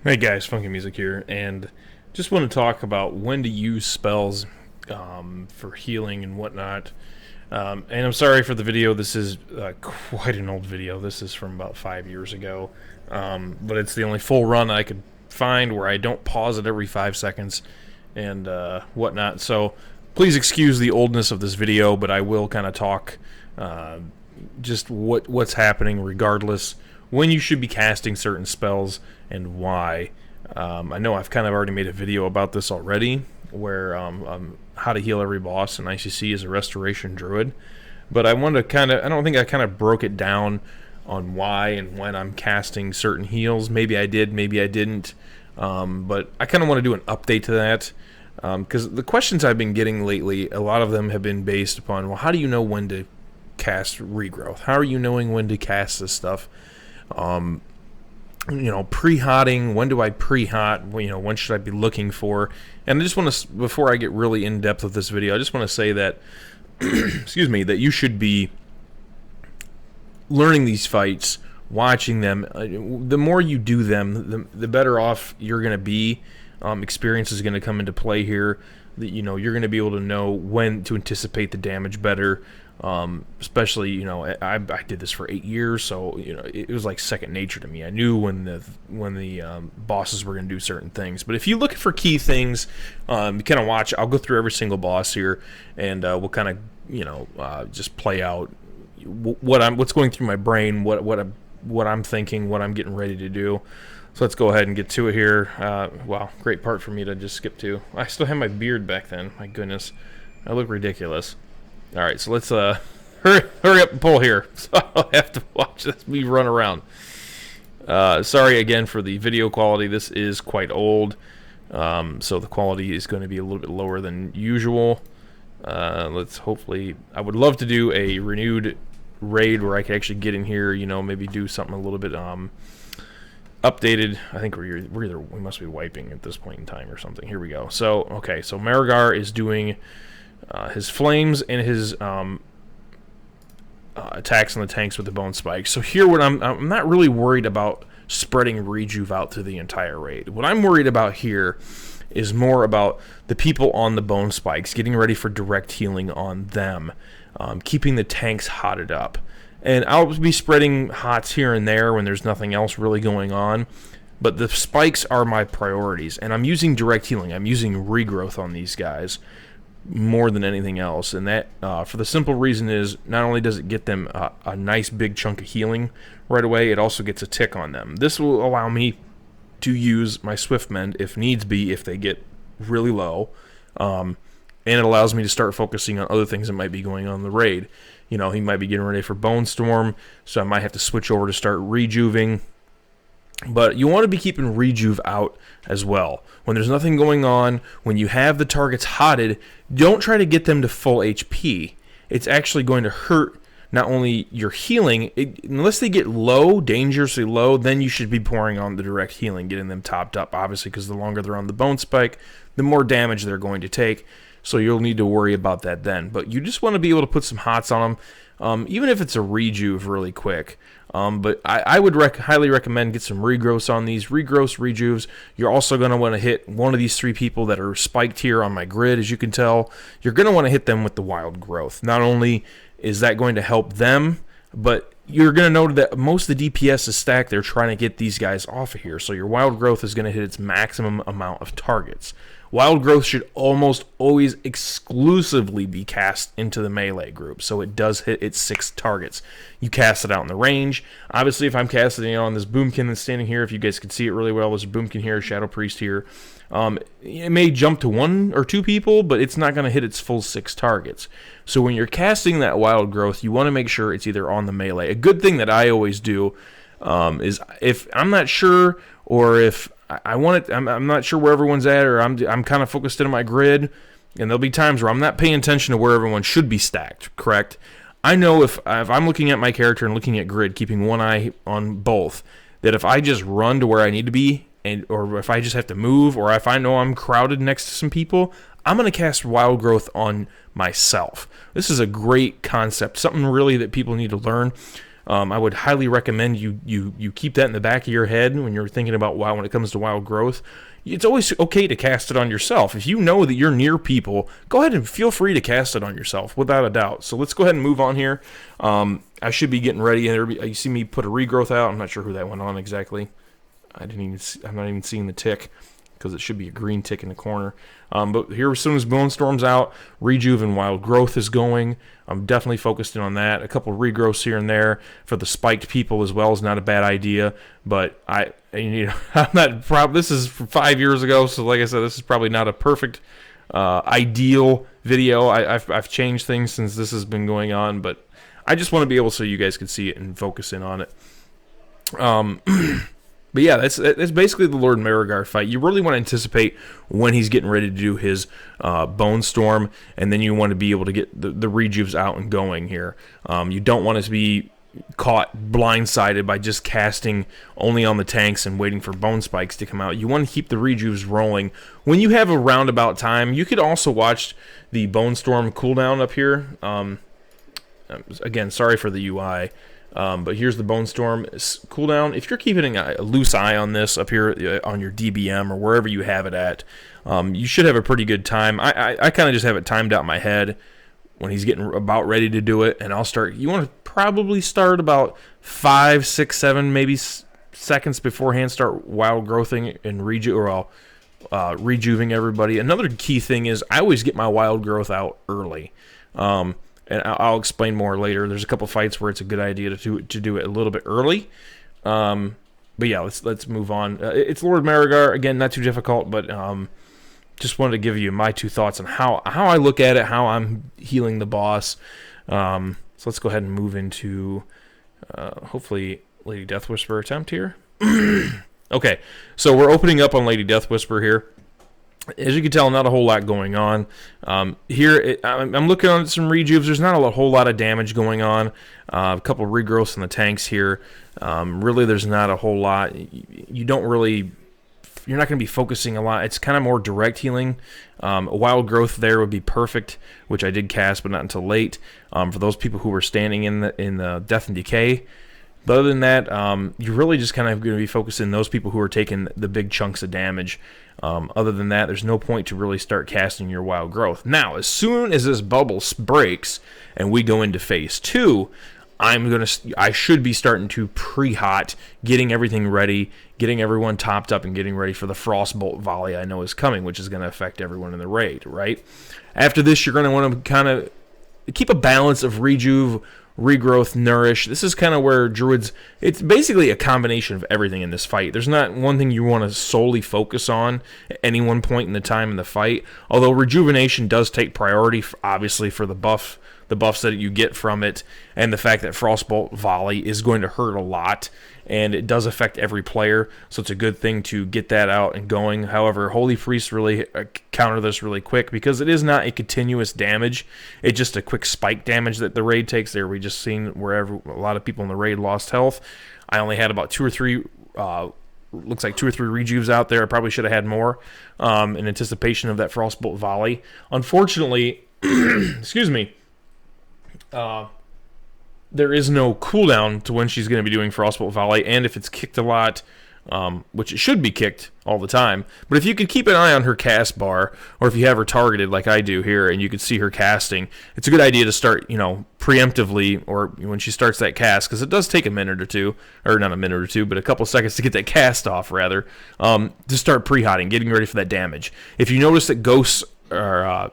Hey guys, Funkymusic here, and just want to talk about when to use spells for healing and whatnot. And I'm sorry for the video. This is quite an old video. This is from about 5 years ago, but it's the only full run I could find where I don't pause it every 5 seconds and whatnot. So please excuse the oldness of this video, but I will kind of talk just what's happening regardless, when you should be casting certain spells and why. I know I've kind of already made a video about this already, where how to heal every boss in ICC as a restoration druid, but I wanted to I don't think I kind of broke it down on why and when I'm casting certain heals. Maybe I did, maybe I didn't, but I kind of want to do an update to that, because the questions I've been getting lately, a lot of them have been based upon, well, how do you know when to cast regrowth? How are you knowing when to cast this stuff? Pre-hotting, when do I pre-hot? When should I be looking for? And I just want to, before I get really in depth with this video, I just want to say that, excuse me, that you should be learning these fights, watching them. The more you do them, the better off you're going to be. Experience is going to come into play here. You're going to be able to know when to anticipate the damage better. Especially, I did this for 8 years, so it was like second nature to me. I knew when the bosses were going to do certain things. But if you look for key things, you kind of watch. I'll go through every single boss here, and we'll kind of just play out what's going through my brain, what I'm thinking, what I'm getting ready to do. So let's go ahead and get to it here. Wow, great part for me to just skip to. I still have my beard back then. My goodness, I look ridiculous. All right, so let's hurry up and pull here, so I don't have to watch me run around. Sorry again for the video quality. This is quite old, so the quality is going to be a little bit lower than usual. Let's hopefully. I would love to do a renewed raid where I could actually get in here. Maybe do something a little bit updated. I think we must be wiping at this point in time or something. Here we go. So okay, so Marigar is doing his flames and his attacks on the tanks with the bone spikes. So here, I'm not really worried about spreading rejuve out through the entire raid. What I'm worried about here is more about the people on the bone spikes, getting ready for direct healing on them, keeping the tanks hotted up. And I'll be spreading hots here and there when there's nothing else really going on. But the spikes are my priorities, and I'm using direct healing. I'm using regrowth on these guys more than anything else, and that for the simple reason is, not only does it get them a nice big chunk of healing right away, it also gets a tick on them. This will allow me to use my Swift Mend if needs be, if they get really low, and it allows me to start focusing on other things that might be going on in the raid. He might be getting ready for Bone Storm, so I might have to switch over to start rejuving. But you want to be keeping rejuve out as well. When there's nothing going on, when you have the targets hotted, don't try to get them to full HP. It's actually going to hurt not only your healing, unless they get low, dangerously low, then you should be pouring on the direct healing, getting them topped up, obviously, because the longer they're on the bone spike, the more damage they're going to take. So you'll need to worry about that then. But you just want to be able to put some hots on them, even if it's a rejuve really quick. But I would highly recommend get some regrowths on these. Regrowths, rejuves. You're also going to want to hit one of these three people that are spiked here on my grid, as you can tell. You're going to want to hit them with the wild growth. Not only is that going to help them, but you're going to note that most of the DPS is stacked. They're trying to get these guys off of here. So your wild growth is going to hit its maximum amount of targets. Wild growth should almost always exclusively be cast into the melee group, so it does hit its 6 targets. You cast it out in the range. Obviously, if I'm casting it on this Boomkin that's standing here, if you guys can see it really well, there's a Boomkin here, Shadow Priest here. It may jump to 1 or 2 people, but it's not going to hit its full 6 targets. So when you're casting that wild growth, you want to make sure it's either on the melee. A good thing that I always do is, if I'm not sure, or if I want it, I'm not sure where everyone's at, or I'm kind of focused in on my grid, and there'll be times where I'm not paying attention to where everyone should be stacked, correct? I know if I'm looking at my character and looking at grid, keeping one eye on both, that if I just run to where I need to be, or if I just have to move, or if I know I'm crowded next to some people, I'm going to cast Wild Growth on myself. This is a great concept, something really that people need to learn. I would highly recommend you keep that in the back of your head when you're thinking about when it comes to wild growth. It's always okay to cast it on yourself. If you know that you're near people, go ahead and feel free to cast it on yourself, without a doubt. So let's go ahead and move on here. I should be getting ready. You see me put a regrowth out. I'm not sure who that went on exactly. I'm not even seeing the tick, because it should be a green tick in the corner. But here, as soon as Bone Storm's out, Rejuve and Wild Growth is going. I'm definitely focused in on that. A couple regrowths here and there for the spiked people as well is not a bad idea. But I'm not this is from 5 years ago, so like I said, this is probably not a perfect, ideal video. I've changed things since this has been going on, but I just want to be able so you guys can see it and focus in on it. But yeah, that's basically the Lord Marigar fight. You really want to anticipate when he's getting ready to do his Bone Storm, and then you want to be able to get the Rejuves out and going here. You don't want to be caught blindsided by just casting only on the tanks and waiting for Bone Spikes to come out. You want to keep the Rejuves rolling. When you have a roundabout time, you could also watch the Bone Storm cooldown up here. Again, sorry for the UI. But here's the Bone Storm cooldown. If you're keeping a loose eye on this up here on your DBM or wherever you have it at, you should have a pretty good time. I kind of just have it timed out in my head when he's getting about ready to do it, and I'll start. You want to probably start about 5, 6, 7 maybe seconds beforehand. Start wild growthing and rejuving everybody. Another key thing is I always get my wild growth out early. And I'll explain more later. There's a couple fights where it's a good idea to do it a little bit early. But yeah, let's move on. It's Lord Marigar. Again, not too difficult, but just wanted to give you my 2 thoughts on how I look at it, how I'm healing the boss. So let's go ahead and move into hopefully Lady Death Whisperer attempt here. Okay, so we're opening up on Lady Death Whisperer here. As you can tell, not a whole lot going on. Here, I'm looking at some rejuves. There's not a whole lot of damage going on. A couple of regrowths in the tanks here. Really, there's not a whole lot. You're not going to be focusing a lot. It's kind of more direct healing. A wild growth there would be perfect, which I did cast, but not until late. For those people who were standing in the Death and Decay. But other than that, you're really just kind of going to be focusing those people who are taking the big chunks of damage. Other than that, there's no point to really start casting your wild growth. Now, as soon as this bubble breaks and we go into phase 2, I should be starting to pre-hot, getting everything ready, getting everyone topped up, and getting ready for the Frostbolt volley I know is coming, which is going to affect everyone in the raid, right? After this, you're going to want to kind of keep a balance of rejuve, regrowth, nourish. This is kind of where druids, it's basically a combination of everything in this fight. There's not one thing you want to solely focus on at any one point in the time in the fight, although rejuvenation does take priority, obviously, for the buffs that you get from it, and the fact that Frostbolt volley is going to hurt a lot, and it does affect every player, so it's a good thing to get that out and going. However, Holy Priest really counter this really quick, because it is not a continuous damage. It's just a quick spike damage that the raid takes there. We just seen where a lot of people in the raid lost health. I only had about 2 or 3 looks like 2 or 3 rejuves out there. I probably should have had more in anticipation of that Frostbolt volley. Unfortunately, excuse me, there is no cooldown to when she's going to be doing Frostbolt volley, and if it's kicked a lot, which it should be kicked all the time, but if you could keep an eye on her cast bar, or if you have her targeted like I do here, and you could see her casting, it's a good idea to start, preemptively, or when she starts that cast, because it does take a minute or two, or not a minute or two, but a couple seconds to get that cast off, rather, to start pre-hotting, getting ready for that damage. If you notice that ghosts are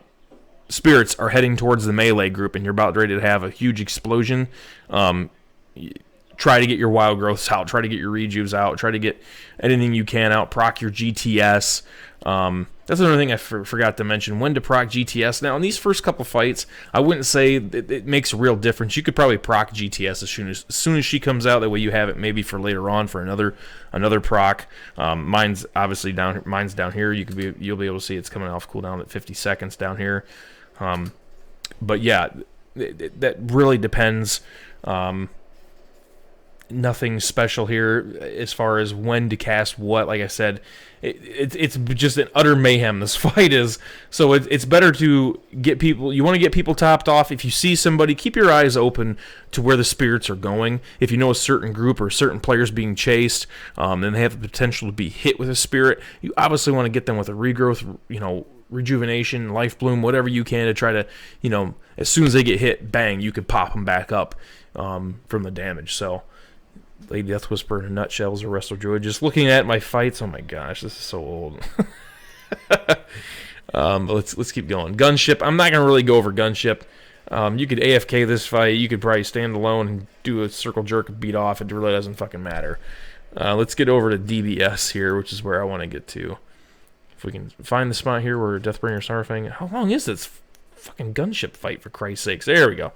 spirits are heading towards the melee group and you're about ready to have a huge explosion, try to get your wild growths out, try to get your rejuves out, try to get anything you can out, proc your GTS. That's another thing I forgot to mention, when to proc GTS. Now, in these first couple fights, I wouldn't say it makes a real difference. You could probably proc GTS as soon as she comes out. That way you have it maybe for later on for another proc. Mine's obviously down. Mine's down here. You'll be able to see it's coming off cooldown at 50 seconds down here. But yeah, that really depends. nothing special here as far as when to cast what. Like I said, it's just an utter mayhem, this fight is. So it's better to get people, you want to get people topped off. If you see somebody, keep your eyes open to where the spirits are going. If you know a certain group or certain players being chased, and they have the potential to be hit with a spirit, you obviously want to get them with a regrowth, rejuvenation, life bloom, whatever you can to try to, as soon as they get hit, bang, you could pop them back up from the damage. So Lady Death Whisperer in a nutshell is a Resto Druid. Just looking at my fights, oh my gosh, this is so old. Let's keep going. Gunship, I'm not going to really go over Gunship. You could AFK this fight. You could probably stand alone and do a circle jerk and beat off. It really doesn't fucking matter. Let's get over to DBS here, which is where I want to get to. If we can find the spot here where Deathbringer Starfang... How long is this fucking Gunship fight, for Christ's sakes? There we go.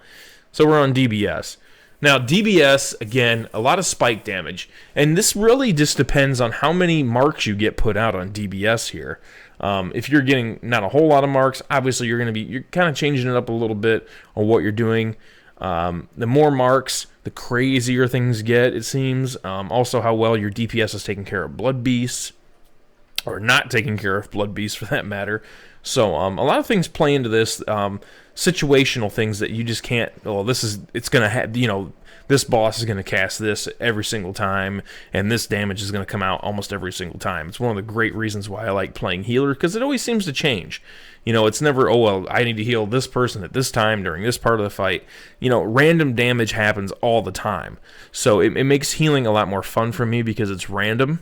So we're on DBS. Now, DBS, again, a lot of spike damage. And this really just depends on how many marks you get put out on DBS here. If you're getting not a whole lot of marks, obviously you're kind of changing it up a little bit on what you're doing. The more marks, the crazier things get, it seems. Also, how well your DPS is taking care of Blood Beasts, or not taking care of Blood Beasts for that matter. So a lot of things play into this, situational things that you just can't, it's going to have, this boss is going to cast this every single time, and this damage is going to come out almost every single time. It's one of the great reasons why I like playing healer, because it always seems to change. It's never, I need to heal this person at this time during this part of the fight. Random damage happens all the time. So it makes healing a lot more fun for me because it's random.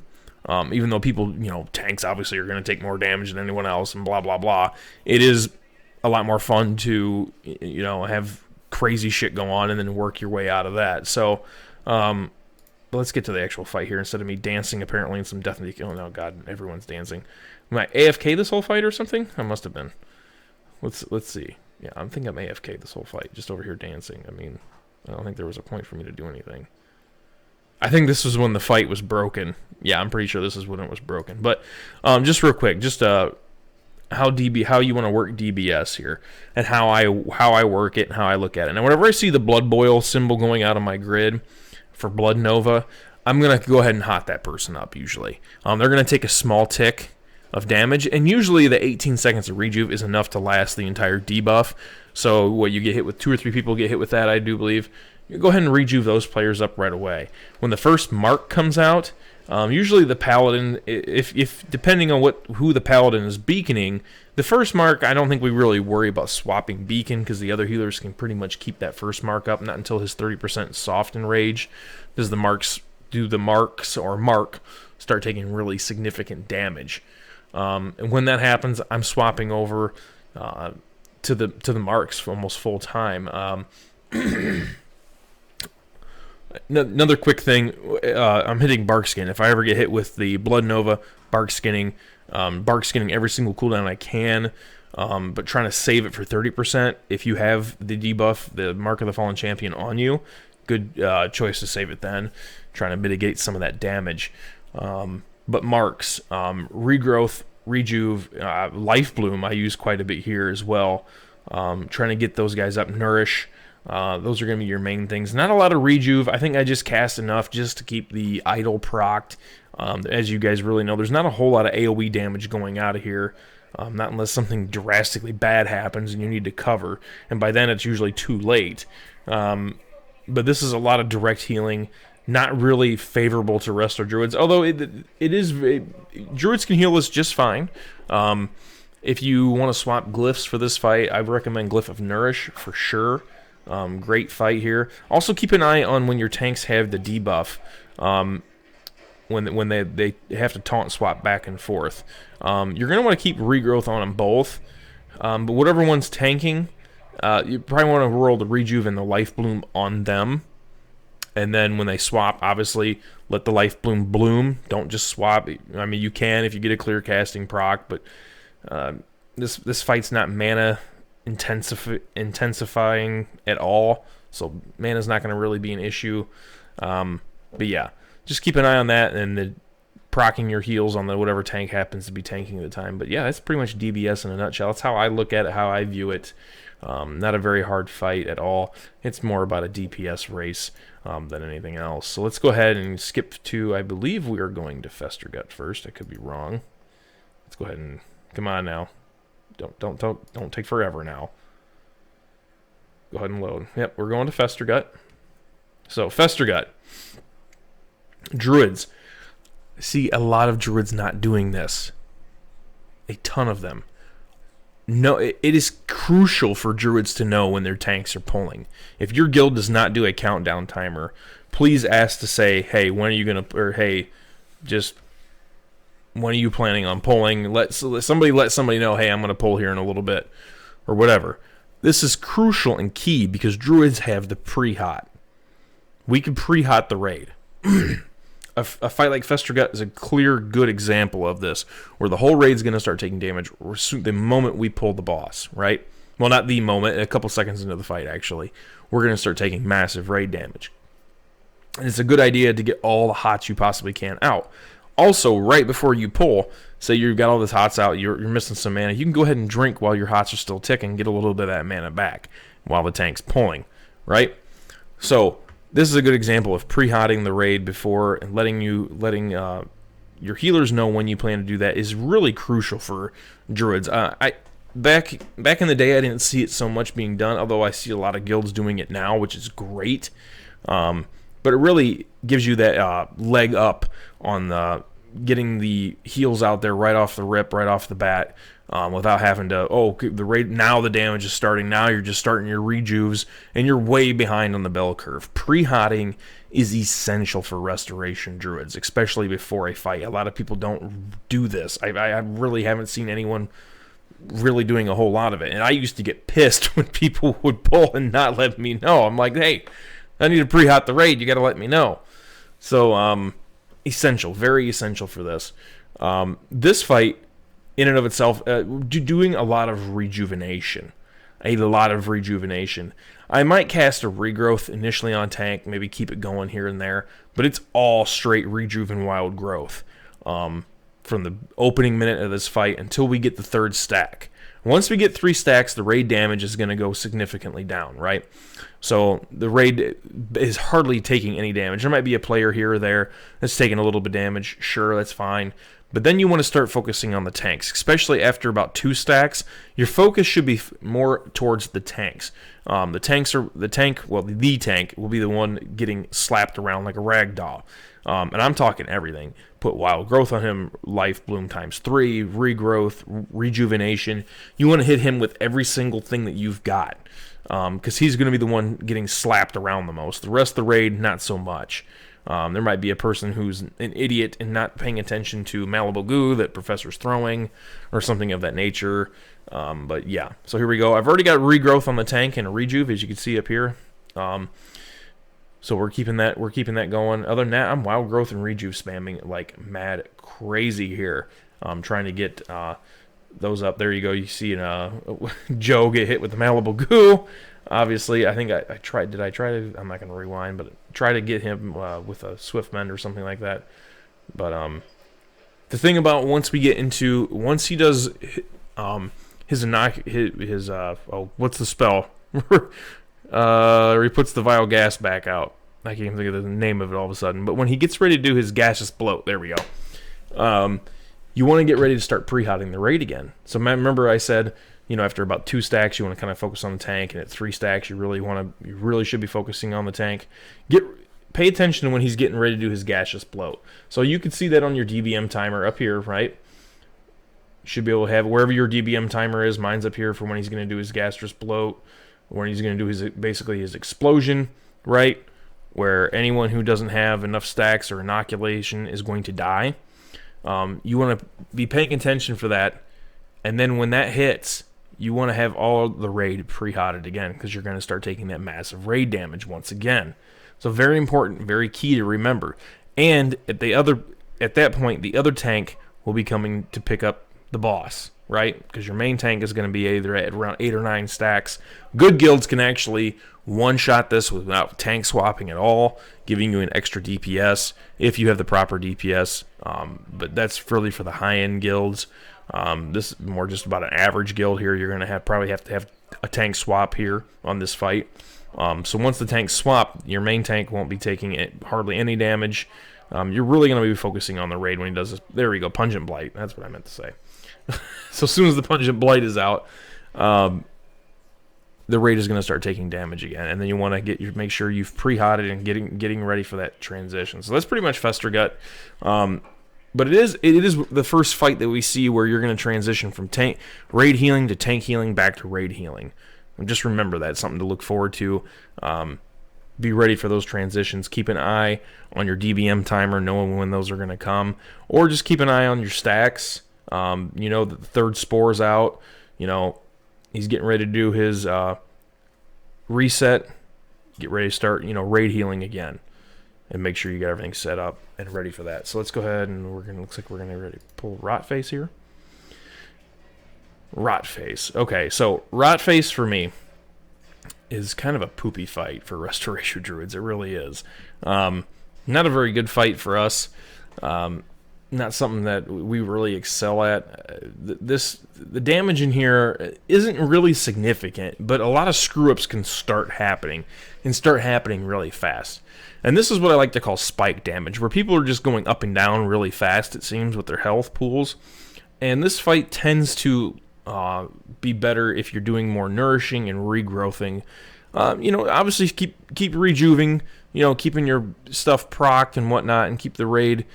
Even though people, tanks obviously are going to take more damage than anyone else and blah, blah, blah. It is a lot more fun to, have crazy shit go on and then work your way out of that. So, let's get to the actual fight here instead of me dancing apparently in some death. Oh, no, God, everyone's dancing. Am I AFK this whole fight or something? I must have been. Let's see. Yeah, I'm thinking I'm AFK this whole fight, just over here dancing. I mean, I don't think there was a point for me to do anything. I think this was when the fight was broken. Yeah, I'm pretty sure this is when it was broken. But just real quick, just how you want to work DBS here, and how I work it and how I look at it. Now, whenever I see the Blood Boil symbol going out of my grid for Blood Nova, I'm gonna go ahead and hot that person up. Usually, they're gonna take a small tick of damage, and usually the 18 seconds of rejuve is enough to last the entire debuff. So, what you get hit with, 2 or 3 people get hit with that, I do believe. You go ahead and rejuve those players up right away. When the first mark comes out, usually the paladin, if depending on who the paladin is beaconing, the first mark, I don't think we really worry about swapping beacon because the other healers can pretty much keep that first mark up. Not until his 30% soft enrage does the marks start taking really significant damage. And when that happens, I'm swapping over to the marks for almost full time. Another quick thing, I'm hitting Bark Skin. If I ever get hit with the Blood Nova, Bark Skinning every single cooldown I can, but trying to save it for 30%. If you have the debuff, the Mark of the Fallen Champion on you, good choice to save it then, trying to mitigate some of that damage. But marks, regrowth, rejuve, life bloom I use quite a bit here as well, trying to get those guys up, nourish. Those are going to be your main things. Not a lot of rejuve. I think I just cast enough just to keep the idol procced. As you guys really know, there's not a whole lot of AoE damage going out of here. Not unless something drastically bad happens and you need to cover. And by then it's usually too late. But this is a lot of direct healing. Not really favorable to Resto Druids. Although Druids can heal this just fine. If you want to swap glyphs for this fight, I recommend Glyph of Nourish for sure. Great fight here. Also keep an eye on when your tanks have the debuff. When they have to taunt swap back and forth. You're going to want to keep regrowth on them both. But whatever one's tanking, you probably want to roll the rejuve and the life bloom on them. And then when they swap, obviously, let the life bloom bloom. Don't just swap. I mean, you can if you get a clear casting proc, but this fight's not mana intensifying at all, so mana's not going to really be an issue. But yeah, just keep an eye on that and the proccing your heals on the whatever tank happens to be tanking at the time. But yeah, that's pretty much DBS in a nutshell. That's how I look at it, how I view it. Not a very hard fight at all. It's more about a DPS race than anything else. So let's go ahead and skip to, I believe we are going to Festergut first. I could be wrong. Let's go ahead and, come on now. Don't take forever now. Go ahead and load. Yep, we're going to Festergut. So, Festergut. Druids. I see a lot of Druids not doing this. A ton of them. No, it is crucial for Druids to know when their tanks are pulling. If your guild does not do a countdown timer, please ask to say, hey, when are you going to, or hey, just, when are you planning on pulling? Let somebody know, hey, I'm going to pull here in a little bit, or whatever. This is crucial and key because Druids have the pre-hot. We can pre-hot the raid. A fight like Festergut is a clear, good example of this, where the whole raid's going to start taking damage the moment we pull the boss, right? Well, not the moment, a couple seconds into the fight, actually. We're going to start taking massive raid damage. And it's a good idea to get all the hots you possibly can out. Also, right before you pull, say you've got all this hots out, you're missing some mana, you can go ahead and drink while your hots are still ticking, get a little bit of that mana back while the tank's pulling, right? So, this is a good example of pre-hotting the raid before and letting your healers know when you plan to do that is really crucial for Druids. Back in the day, I didn't see it so much being done, although I see a lot of guilds doing it now, which is great. But it really gives you that leg up on getting the heals out there right off the rip, right off the bat, without having to, the raid, now the damage is starting, now you're just starting your rejuves, and you're way behind on the bell curve. Pre-hotting is essential for restoration Druids, especially before a fight. A lot of people don't do this. I really haven't seen anyone really doing a whole lot of it, and I used to get pissed when people would pull and not let me know. I'm like, hey, I need to pre-hot the raid, you gotta let me know. So, essential, very essential for this. This fight, in and of itself, doing a lot of rejuvenation. I might cast a regrowth initially on tank, maybe keep it going here and there, but it's all straight rejuve and wild growth from the opening minute of this fight until we get the third stack. Once we get 3 stacks, the raid damage is going to go significantly down, right? So the raid is hardly taking any damage. There might be a player here or there that's taking a little bit of damage. Sure, that's fine. But then you want to start focusing on the tanks, especially after about 2 stacks. Your focus should be more towards the tanks. The tank will be the one getting slapped around like a rag doll. And I'm talking everything. Put wild growth on him, life bloom ×3, regrowth, rejuvenation. You want to hit him with every single thing that you've got, because he's going to be the one getting slapped around the most. The rest of the raid, not so much. There might be a person who's an idiot and not paying attention to Malleable Goo that Professor's throwing, or something of that nature. But yeah, so here we go. I've already got regrowth on the tank and a rejuve, as you can see up here. So we're keeping that going. Other than that, I'm wild growth and rejuve spamming like mad crazy here. I'm trying to get those up. There you go. You see Joe get hit with the Malleable Goo. Obviously, I think I tried. Did I try to? I'm not going to rewind, but try to get him with a Swift Mend or something like that. But the thing about once he does his what's the spell? He puts the vile gas back out. I can't even think of the name of it all of a sudden. But when he gets ready to do his gaseous bloat, there we go. You want to get ready to start pre-hotting the raid again. So remember I said, after about 2 stacks, you want to kind of focus on the tank, and at 3 stacks, you really should be focusing on the tank. Pay attention to when he's getting ready to do his gaseous bloat. So you can see that on your DBM timer up here, right? You should be able to have wherever your DBM timer is. Mine's up here for when he's going to do his gaseous bloat, when he's going to do his explosion, right? Where anyone who doesn't have enough stacks or inoculation is going to die. You want to be paying attention for that, and then when that hits, you want to have all the raid pre-hotted again, because you're going to start taking that massive raid damage once again. So very important, very key to remember. And at that point, the other tank will be coming to pick up the boss, right? Because your main tank is going to be either at around 8 or 9 stacks. Good guilds can actually one-shot this without tank swapping at all, giving you an extra DPS if you have the proper DPS. But that's really for the high-end guilds. This is more just about an average guild here. You're going to probably have to have a tank swap here on this fight. So once the tanks swap, your main tank won't be taking hardly any damage. You're really going to be focusing on the raid when he does this. There we go, Pungent Blight. That's what I meant to say. So as soon as the Pungent Blight is out, the raid is going to start taking damage again, and then you want to make sure you've pre-hotted and getting ready for that transition. So that's pretty much Festergut. But it is the first fight that we see where you're going to transition from raid healing to tank healing back to raid healing. And just remember that. It's something to look forward to. Be ready for those transitions. Keep an eye on your DBM timer, knowing when those are going to come. Or just keep an eye on your stacks. You know that the third spore's out. You know, he's getting ready to do his reset. Get ready to start, raid healing again. And make sure you got everything set up and ready for that. So let's go ahead and looks like we're gonna ready to pull Rot Face here. Rot Face. Okay, so Rot Face for me is kind of a poopy fight for Restoration Druids. It really is. Not a very good fight for us. Not something that we really excel at. The damage in here isn't really significant, but a lot of screw-ups can start happening, and start happening really fast. And this is what I like to call spike damage, where people are just going up and down really fast, it seems, with their health pools. And this fight tends to be better if you're doing more nourishing and regrowthing. Obviously keep rejuving, keeping your stuff procced and whatnot, and keep the raid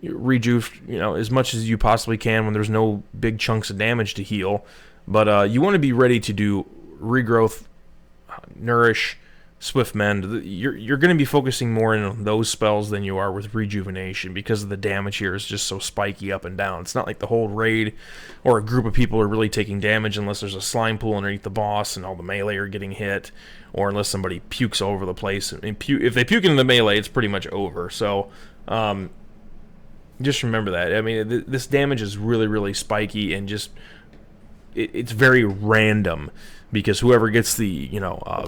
rejuve, as much as you possibly can when there's no big chunks of damage to heal. But you want to be ready to do regrowth, nourish, Swift Mend. You're going to be focusing more on those spells than you are with Rejuvenation, because of the damage here is just so spiky up and down. It's not like the whole raid or a group of people are really taking damage unless there's a slime pool underneath the boss and all the melee are getting hit, or unless somebody pukes all over the place. And if they puke into the melee, it's pretty much over. So just remember that. I mean, this damage is really, really spiky, and just it's very random, because whoever gets the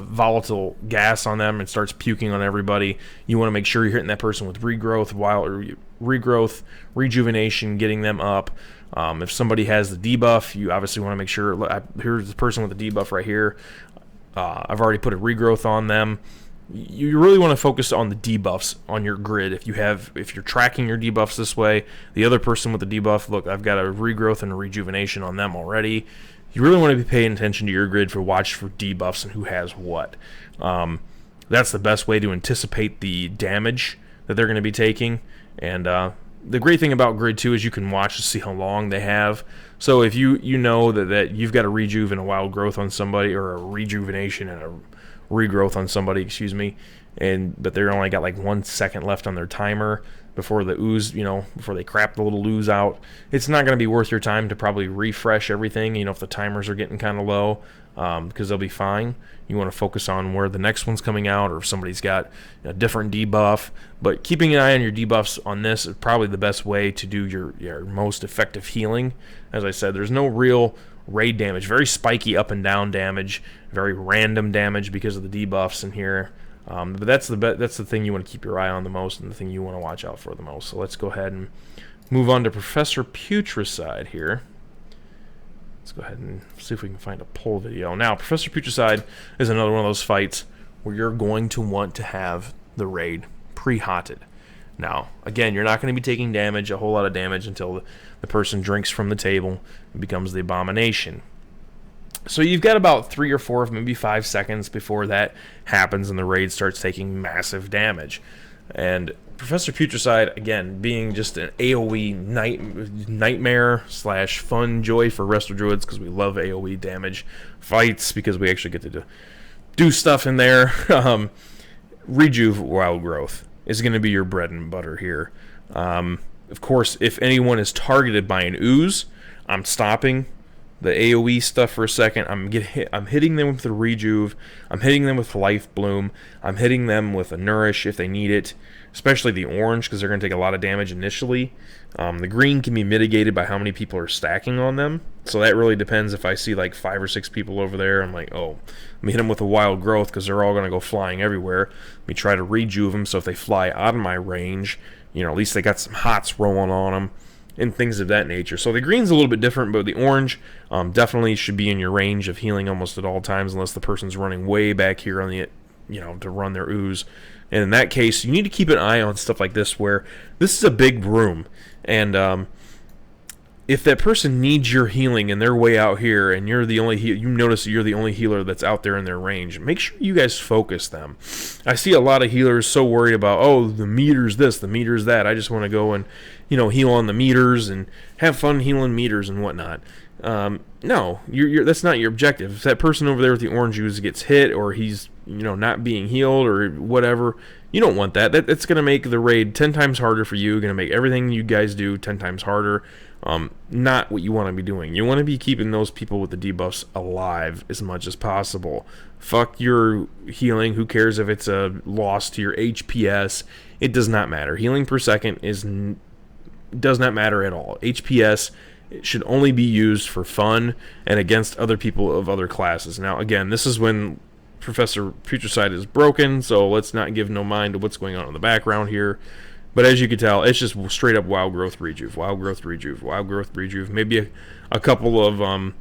volatile gas on them and starts puking on everybody, you want to make sure you're hitting that person with regrowth, rejuvenation, getting them up. If somebody has the debuff, you obviously want to make sure. Here's the person with the debuff right here. I've already put a regrowth on them. You really want to focus on the debuffs on your grid. If you're tracking your debuffs this way, the other person with the debuff, look, I've got a regrowth and a rejuvenation on them already. You really want to be paying attention to your grid watch for debuffs and who has what. That's the best way to anticipate the damage that they're going to be taking. And the great thing about grid 2 is you can watch to see how long they have. So if you know that you've got a rejuve and a wild growth on somebody, or a rejuvenation and a regrowth on somebody, but they're only got like 1 second left on their timer before the ooze, before they crap the little ooze out, it's not going to be worth your time to probably refresh everything, if the timers are getting kind of low, because they'll be fine. You want to focus on where the next one's coming out, or if somebody's got a different debuff. But keeping an eye on your debuffs on this is probably the best way to do your most effective healing. As I said, there's no real raid damage, very spiky up and down damage, very random damage because of the debuffs in here. But that's the thing you want to keep your eye on the most, and the thing you want to watch out for the most. So let's go ahead and move on to Professor Putricide here. Let's go ahead and see if we can find a poll video. Now, Professor Putricide is another one of those fights where you're going to want to have the raid pre-hotted. Now, again, you're not going to be taking damage, a whole lot of damage, until the person drinks from the table and becomes the abomination. So you've got about 3 or 4, maybe 5 seconds before that happens and the raid starts taking massive damage. And Professor Putricide, again, being just an AoE nightmare / fun joy for Resto Druids, because we love AoE damage fights, because we actually get to do stuff in there. Rejuve Wild Growth is going to be your bread and butter here. Of course, if anyone is targeted by an ooze, I'm stopping. the AoE stuff for a second. I'm hitting them with the Rejuve. I'm hitting them with Life Bloom. I'm hitting them with a Nourish if they need it, especially the orange because they're going to take a lot of damage initially. The green can be mitigated by how many people are stacking on them, so that really depends. If I see like 5 or 6 people over there, I'm like, oh, let me hit them with a Wild Growth because they're all going to go flying everywhere. Let me try to Rejuve them, so if they fly out of my range, at least they got some hots rolling on them and things of that nature. So the green's a little bit different, but the orange definitely should be in your range of healing almost at all times, unless the person's running way back here on the, to run their ooze. And in that case, you need to keep an eye on stuff like this, where this is a big room, and if that person needs your healing and they're way out here, and you're the only you notice that you're the only healer that's out there in their range, make sure you guys focus them. I see a lot of healers so worried about, oh, the meter's this, the meter's that. I just want to go and heal on the meters and have fun healing meters and whatnot. No, that's not your objective. If that person over there with the orange ooze gets hit, or he's not being healed or whatever, you don't want that. That's going to make the raid 10 times harder for you. Going to make everything you guys do 10 times harder. Not what you want to be doing. You want to be keeping those people with the debuffs alive as much as possible. Fuck your healing. Who cares if it's a loss to your HPS? It does not matter. Healing per second does not matter at all. HPS should only be used for fun and against other people of other classes. Now, again, this is when Professor Putricide is broken, so let's not give no mind to what's going on in the background here. But as you can tell, it's just straight up Wild Growth Rejuve, Wild Growth Rejuve, Wild Growth Rejuve. Maybe a couple of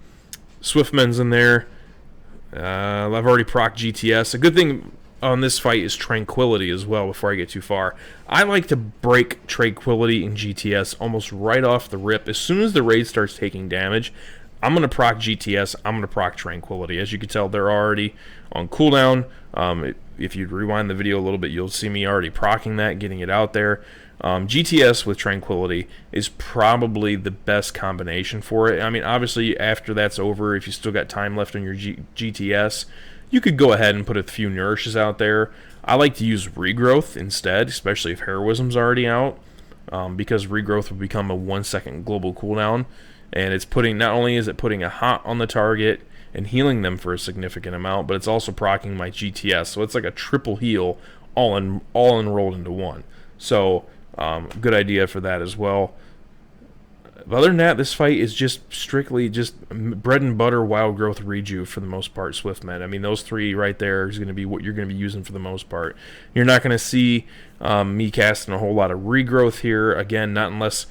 Swiftmens in there. I've already proc GTS. A good thing on this fight is Tranquility as well, before I get too far. I like to break Tranquility and GTS almost right off the rip. As soon as the raid starts taking damage, I'm going to proc GTS, I'm going to proc Tranquility. As you can tell, they're already on cooldown. If you rewind the video a little bit, you'll see me already procking that, getting it out there. GTS with Tranquility is probably the best combination for it. I mean, obviously, after that's over, if you still got time left on your GTS, you could go ahead and put a few Nourishes out there. I like to use Regrowth instead, especially if Heroism's already out, because Regrowth will become a 1 second global cooldown, and it's not only is it putting a hot on the target and healing them for a significant amount, but it's also proccing my GTS, so it's like a triple heal all enrolled into one. So good idea for that as well. But other than that, this fight is just strictly just bread and butter Wild Growth Rejuve for the most part, Swiftmen. I mean, those three right there is going to be what you're going to be using for the most part. You're not going to see me casting a whole lot of Regrowth here. Again, not unless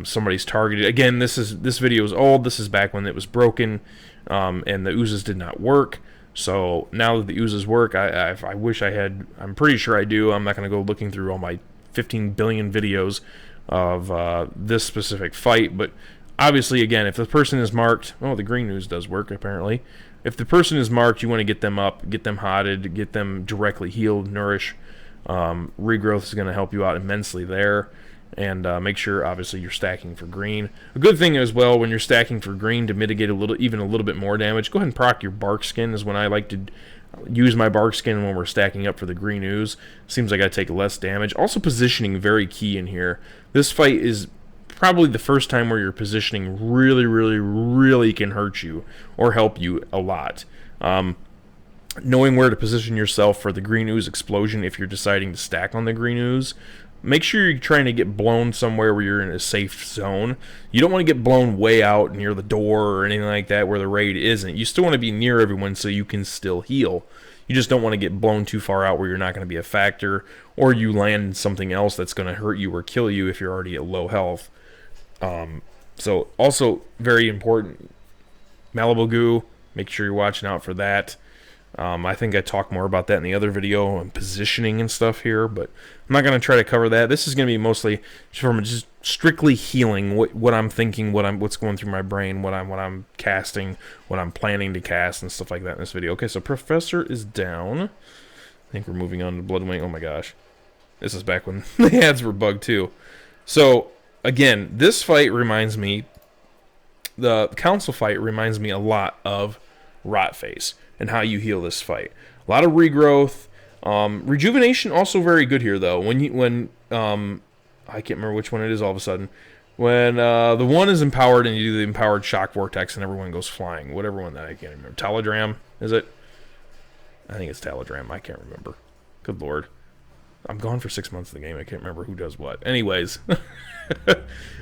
somebody's targeted. Again, this video is old. This is back when it was broken, and the oozes did not work. So now that the oozes work, I wish I had. I'm pretty sure I do. I'm not going to go looking through all my 15 billion videos of this specific fight, but obviously, again, if the person is marked, the green ooze does work apparently. If the person is marked, you want to get them up, get them hotted, get them directly healed, nourish. Regrowth is going to help you out immensely there, and make sure obviously you're stacking for green. A good thing as well when you're stacking for green to mitigate even a little bit more damage, go ahead and proc your bark skin is when I like to use my bark skin when we're stacking up for the green ooze. Seems like I take less damage. Also, positioning very key in here. This fight is probably the first time where your positioning really, really, really can hurt you or help you a lot. Knowing where to position yourself for the green ooze explosion if you're deciding to stack on the green ooze. Make sure you're trying to get blown somewhere where you're in a safe zone. You don't want to get blown way out near the door or anything like that where the raid isn't. You still want to be near everyone so you can still heal. You just don't want to get blown too far out where you're not going to be a factor, or you land something else that's going to hurt you or kill you if you're already at low health. So also very important, Malibu Goo, make sure you're watching out for that. I think I talked more about that in the other video on positioning and stuff here, but I'm not going to try to cover that. This is going to be mostly from just strictly healing, what I'm thinking, what's going through my brain, what I'm casting, what I'm planning to cast, and stuff like that in this video. Okay, so Professor is down. I think we're moving on to Bloodwing. Oh my gosh, this is back when the ads were bugged too. So again, this fight reminds me, the council fight reminds me a lot of Rotface and how you heal this fight. A lot of regrowth. Rejuvenation also very good here though. When I can't remember which one it is all of a sudden. When the one is empowered and you do the empowered shock vortex and everyone goes flying. Whatever one that I can't remember. Talodram, is it? I think it's Talodram. I can't remember. Good lord. I'm gone for 6 months of the game. I can't remember who does what. Anyways,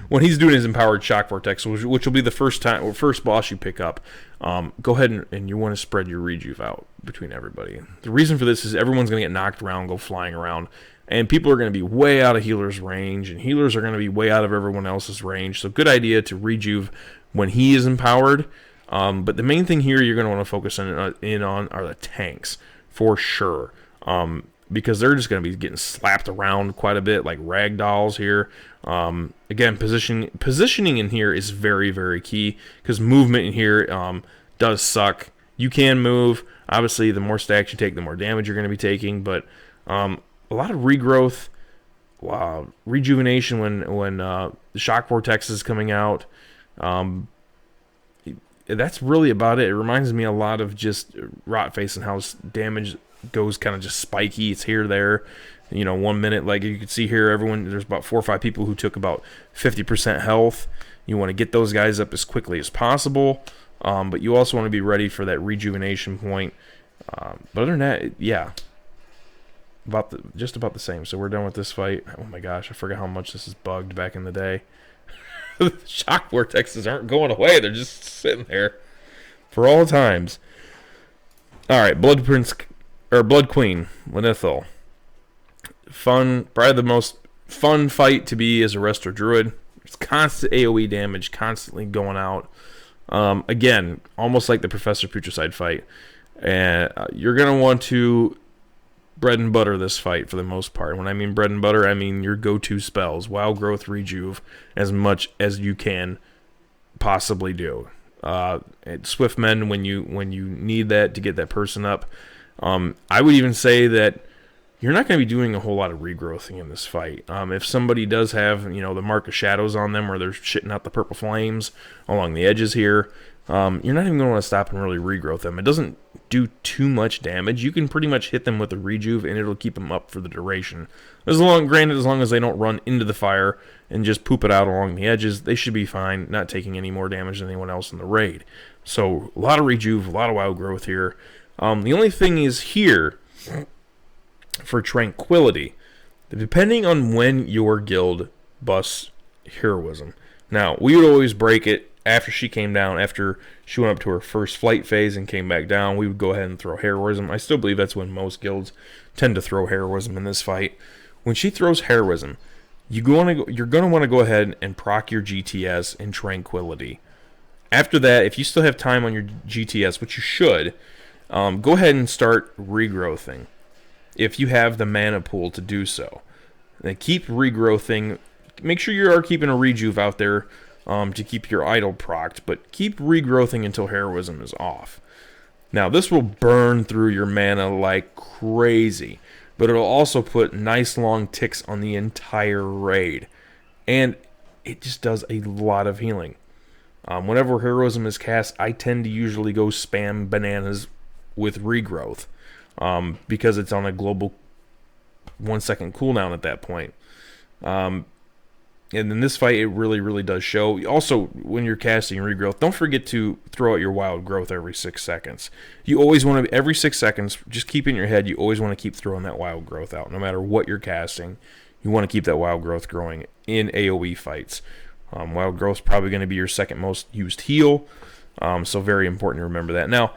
when he's doing his empowered shock vortex, which will be the first boss you pick up, go ahead and you want to spread your rejuve out between everybody. The reason for this is everyone's going to get knocked around, go flying around, and people are going to be way out of healers' range, and healers are going to be way out of everyone else's range. So good idea to rejuve when he is empowered. But the main thing here you're going to want to focus in on are the tanks, for sure. Because they're just going to be getting slapped around quite a bit, like rag dolls here. Again, positioning in here is very, very key, because movement in here does suck. You can move. Obviously, the more stacks you take, the more damage you're going to be taking. But a lot of regrowth, rejuvenation when the shock vortex is coming out. That's really about it. It reminds me a lot of just Rotface and how damage goes kind of just spiky. It's here, there. 1 minute, like you can see here, there's about 4 or 5 people who took about 50% health. You want to get those guys up as quickly as possible, but you also want to be ready for that rejuvenation point. But other than that, yeah, just about the same. So we're done with this fight. Oh my gosh, I forgot how much this is bugged back in the day. The shock vortexes aren't going away. They're just sitting there for all times. All right, Blood Queen, Lenithal. Fun, probably the most fun fight to be as a Resto Druid. It's constant AoE damage, constantly going out. Again, almost like the Professor Putricide fight. And you're going to want to bread and butter this fight for the most part. When I mean bread and butter, I mean your go-to spells. Wild Growth, Rejuve, as much as you can possibly do. Swift Mend when you need that to get that person up. I would even say that you're not going to be doing a whole lot of regrowthing in this fight. If somebody does have, the Mark of Shadows on them, where they're shitting out the purple flames along the edges here, you're not even going to want to stop and really regrowth them. It doesn't do too much damage. You can pretty much hit them with a rejuve, and it'll keep them up for the duration. Granted, as long as they don't run into the fire and just poop it out along the edges, they should be fine, not taking any more damage than anyone else in the raid. So, a lot of rejuve, a lot of wild growth here. The only thing is here, for Tranquility, depending on when your guild busts Heroism. Now, we would always break it after she came down, after she went up to her first flight phase and came back down. We would go ahead and throw Heroism. I still believe that's when most guilds tend to throw Heroism in this fight. When she throws Heroism, you're going to want to go ahead and proc your GTS in Tranquility. After that, if you still have time on your GTS, which you should, go ahead and start regrowthing if you have the mana pool to do so. Then keep regrowthing. Make sure you are keeping a rejuve out there to keep your idle procced, but keep regrowthing until Heroism is off. Now, this will burn through your mana like crazy, but it'll also put nice long ticks on the entire raid, and it just does a lot of healing. Whenever Heroism is cast, I tend to usually go spam bananas with regrowth, because it's on a global 1 second cooldown at that point. And in this fight, it really, really does show. Also, when you're casting regrowth, don't forget to throw out your wild growth every 6 seconds. You always want to, every 6 seconds, just keep in your head, you always want to keep throwing that wild growth out. No matter what you're casting, you want to keep that wild growth growing in AoE fights. Wild growth is probably going to be your second most used heal, so very important to remember that. Now,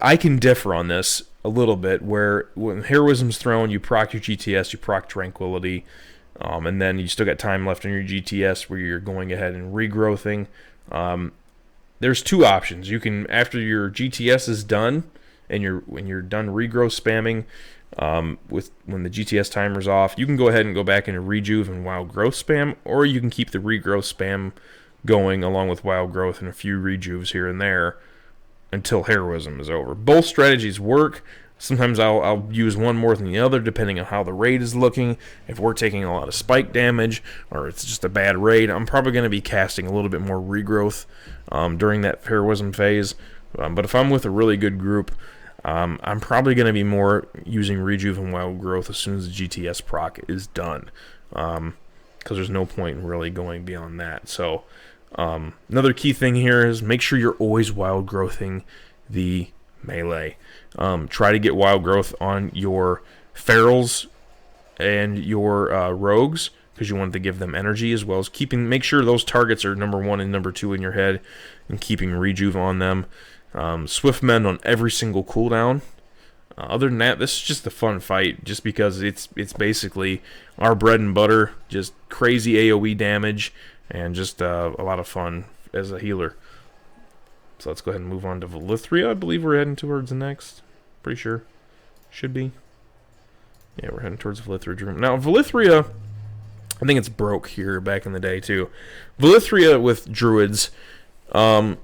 I can differ on this a little bit, where when Heroism's thrown, you proc your GTS, you proc Tranquility, and then you still got time left on your GTS where you're going ahead and regrowthing. There's two options. You can, after your GTS is done, and when you're done regrowth spamming, when the GTS timer's off, you can go ahead and go back into Rejuve and Wild Growth spam, or you can keep the regrowth spam going along with Wild Growth and a few rejuves here and there until Heroism is over. Both strategies work. Sometimes I'll use one more than the other depending on how the raid is looking. If we're taking a lot of spike damage or it's just a bad raid, I'm probably going to be casting a little bit more regrowth during that Heroism phase. But if I'm with a really good group, I'm probably going to be more using Rejuve and Wild Growth as soon as the GTS proc is done. because there's no point in really going beyond that. So another key thing here is make sure you're always wild growthing the melee. Try to get wild growth on your ferals and your rogues, because you want to give them energy, as well as make sure those targets are number 1 and number 2 in your head, and keeping rejuve on them. Swift Mend on every single cooldown. Other than that, this is just a fun fight, just because it's basically our bread and butter, just crazy AoE damage, and just a lot of fun as a healer. So let's go ahead and move on to Velythria. I believe we're heading towards the next. Pretty sure. Should be. Yeah, we're heading towards Velythria. Now, Velythria, I think it's broke here back in the day, too. Velythria with druids, when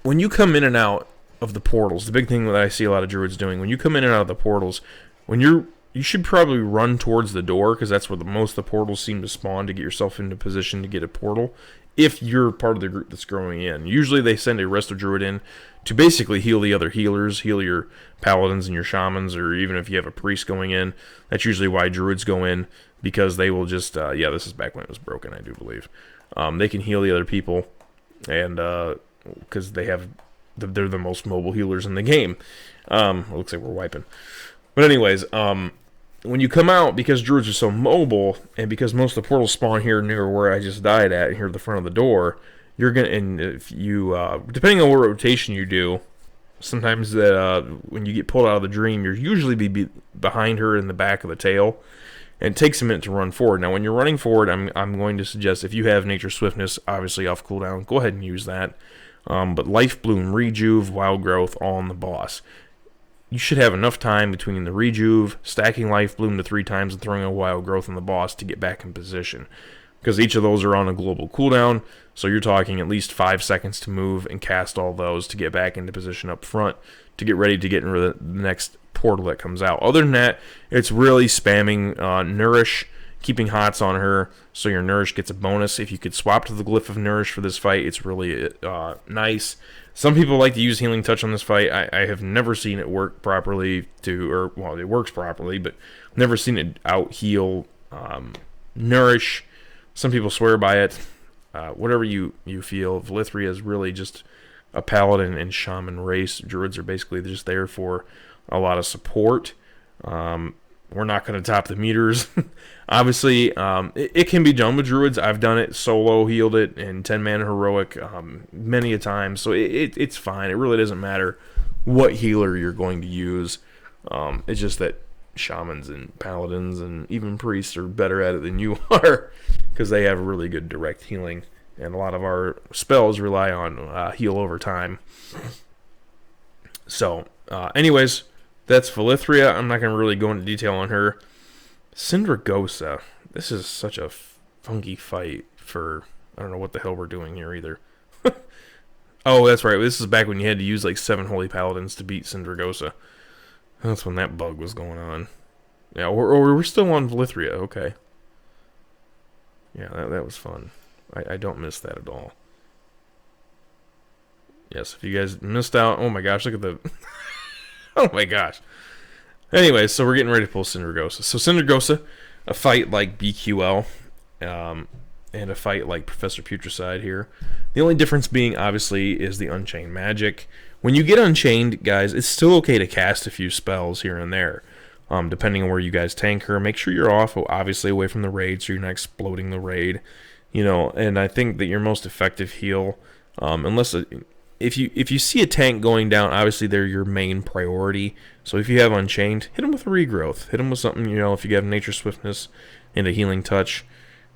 you come in and out of the portals, the big thing that I see a lot of druids doing, when you come in and out of the portals, you should probably run towards the door, because that's where most of the portals seem to spawn, to get yourself into position to get a portal, if you're part of the group that's growing in. Usually they send a resto druid in to basically heal the other healers, heal your paladins and your shamans, or even if you have a priest going in. That's usually why druids go in, because they will just, yeah, this is back when it was broken, I do believe. They can heal the other people, and because they're the most mobile healers in the game. It looks like we're wiping. But anyways, when you come out, because druids are so mobile, and because most of the portals spawn here near where I just died at, here at the front of the door, you're gonna, and if you, depending on what rotation you do, sometimes when you get pulled out of the dream, you're usually be behind her in the back of the tail, and it takes a minute to run forward. Now, when you're running forward, I'm going to suggest, if you have Nature Swiftness, obviously off cooldown, go ahead and use that. But Life Bloom, Rejuve, Wild Growth, all on the boss. You should have enough time between the Rejuve, stacking Life Bloom to 3 times, and throwing a Wild Growth on the boss to get back in position. Because each of those are on a global cooldown, so you're talking at least 5 seconds to move and cast all those to get back into position up front, to get ready to get into the next portal that comes out. Other than that, it's really spamming Nourish, keeping Hots on her, so your Nourish gets a bonus. If you could swap to the Glyph of Nourish for this fight, it's really nice. Some people like to use Healing Touch on this fight. I have never seen it work properly well, it works properly, but never seen it out-heal Nourish. Some people swear by it. Whatever you feel, Velythria is really just a paladin and shaman race. Druids are basically just there for a lot of support. We're not going to top the meters. Obviously, it can be done with druids. I've done it solo, healed it in 10-man heroic many a time, so it's fine. It really doesn't matter what healer you're going to use. It's just that shamans and paladins and even priests are better at it than you are, because they have really good direct healing, and a lot of our spells rely on heal over time. So, anyways, that's Velythria. I'm not going to really go into detail on her. Syndragosa. This is such a funky fight for... I don't know what the hell we're doing here either. Oh, that's right. This is back when you had to use like 7 Holy Paladins to beat Syndragosa. That's when that bug was going on. Yeah, we're still on Velythria. Okay. Yeah, that was fun. I don't miss that at all. Yes, if you guys missed out... Oh my gosh, look at the... Oh my gosh. Anyway, so we're getting ready to pull Syndragosa. So Syndragosa, a fight like BQL, and a fight like Professor Putricide here. The only difference being, obviously, is the Unchained Magic. When you get Unchained, guys, it's still okay to cast a few spells here and there, depending on where you guys tank her. Make sure you're off, obviously, away from the raid, so you're not exploding the raid. You know, and I think that your most effective heal, unless... If you see a tank going down, obviously they're your main priority. So if you have Unchained, hit them with a regrowth. Hit them with something, you know, if you have Nature Swiftness and a Healing Touch,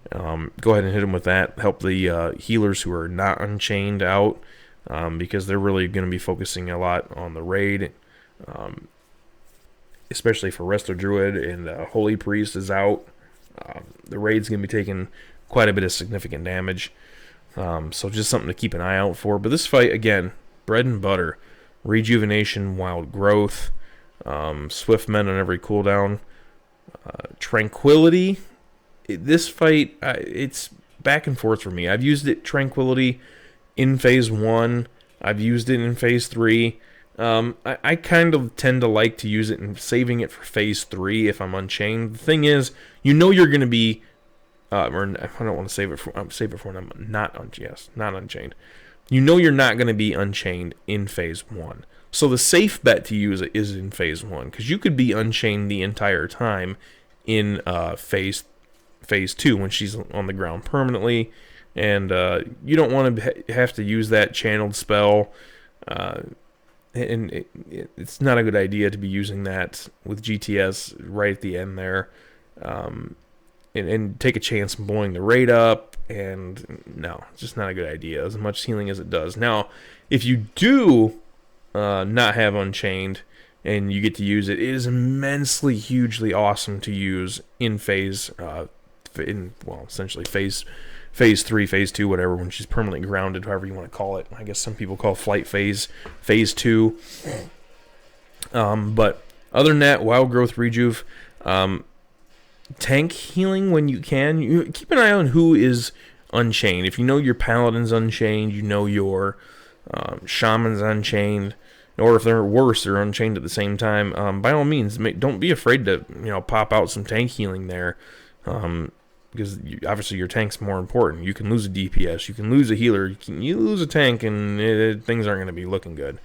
go ahead and hit them with that. Help the healers who are not Unchained out, because they're really going to be focusing a lot on the raid, especially for Resto Druid and Holy Priest is out. The raid's going to be taking quite a bit of significant damage. So just something to keep an eye out for. But this fight, again, bread and butter. Rejuvenation, Wild Growth, Swift Mend on every cooldown. Tranquility. This fight, it's back and forth for me. I've used it Tranquility in Phase 1. I've used it in Phase 3. I kind of tend to like to use it and saving it for Phase 3 if I'm Unchained. The thing is, you know you're going to be or I don't want to save it for when I'm not not unchained. You know you're not going to be unchained in phase 1. So the safe bet to use it is in phase 1, because you could be unchained the entire time in phase 2 when she's on the ground permanently, and you don't want to have to use that channeled spell. And it's not a good idea to be using that with GTS right at the end there, and take a chance of blowing the rate up. And no, it's just not a good idea, as much healing as it does. Now, if you do not have Unchained and you get to use it, it is immensely, hugely awesome to use in essentially phase 3, phase 2, whatever, when she's permanently grounded, however you want to call it. I guess some people call phase 2. But other than that, Wild Growth Rejuve, tank healing when you can. You keep an eye on who is unchained. If you know your Paladin's unchained, you know your Shaman's unchained, or if they're worse, they're unchained at the same time, by all means, don't be afraid to pop out some tank healing there. Because obviously your tank's more important. You can lose a DPS, you can lose a healer, you lose a tank, and things aren't going to be looking good.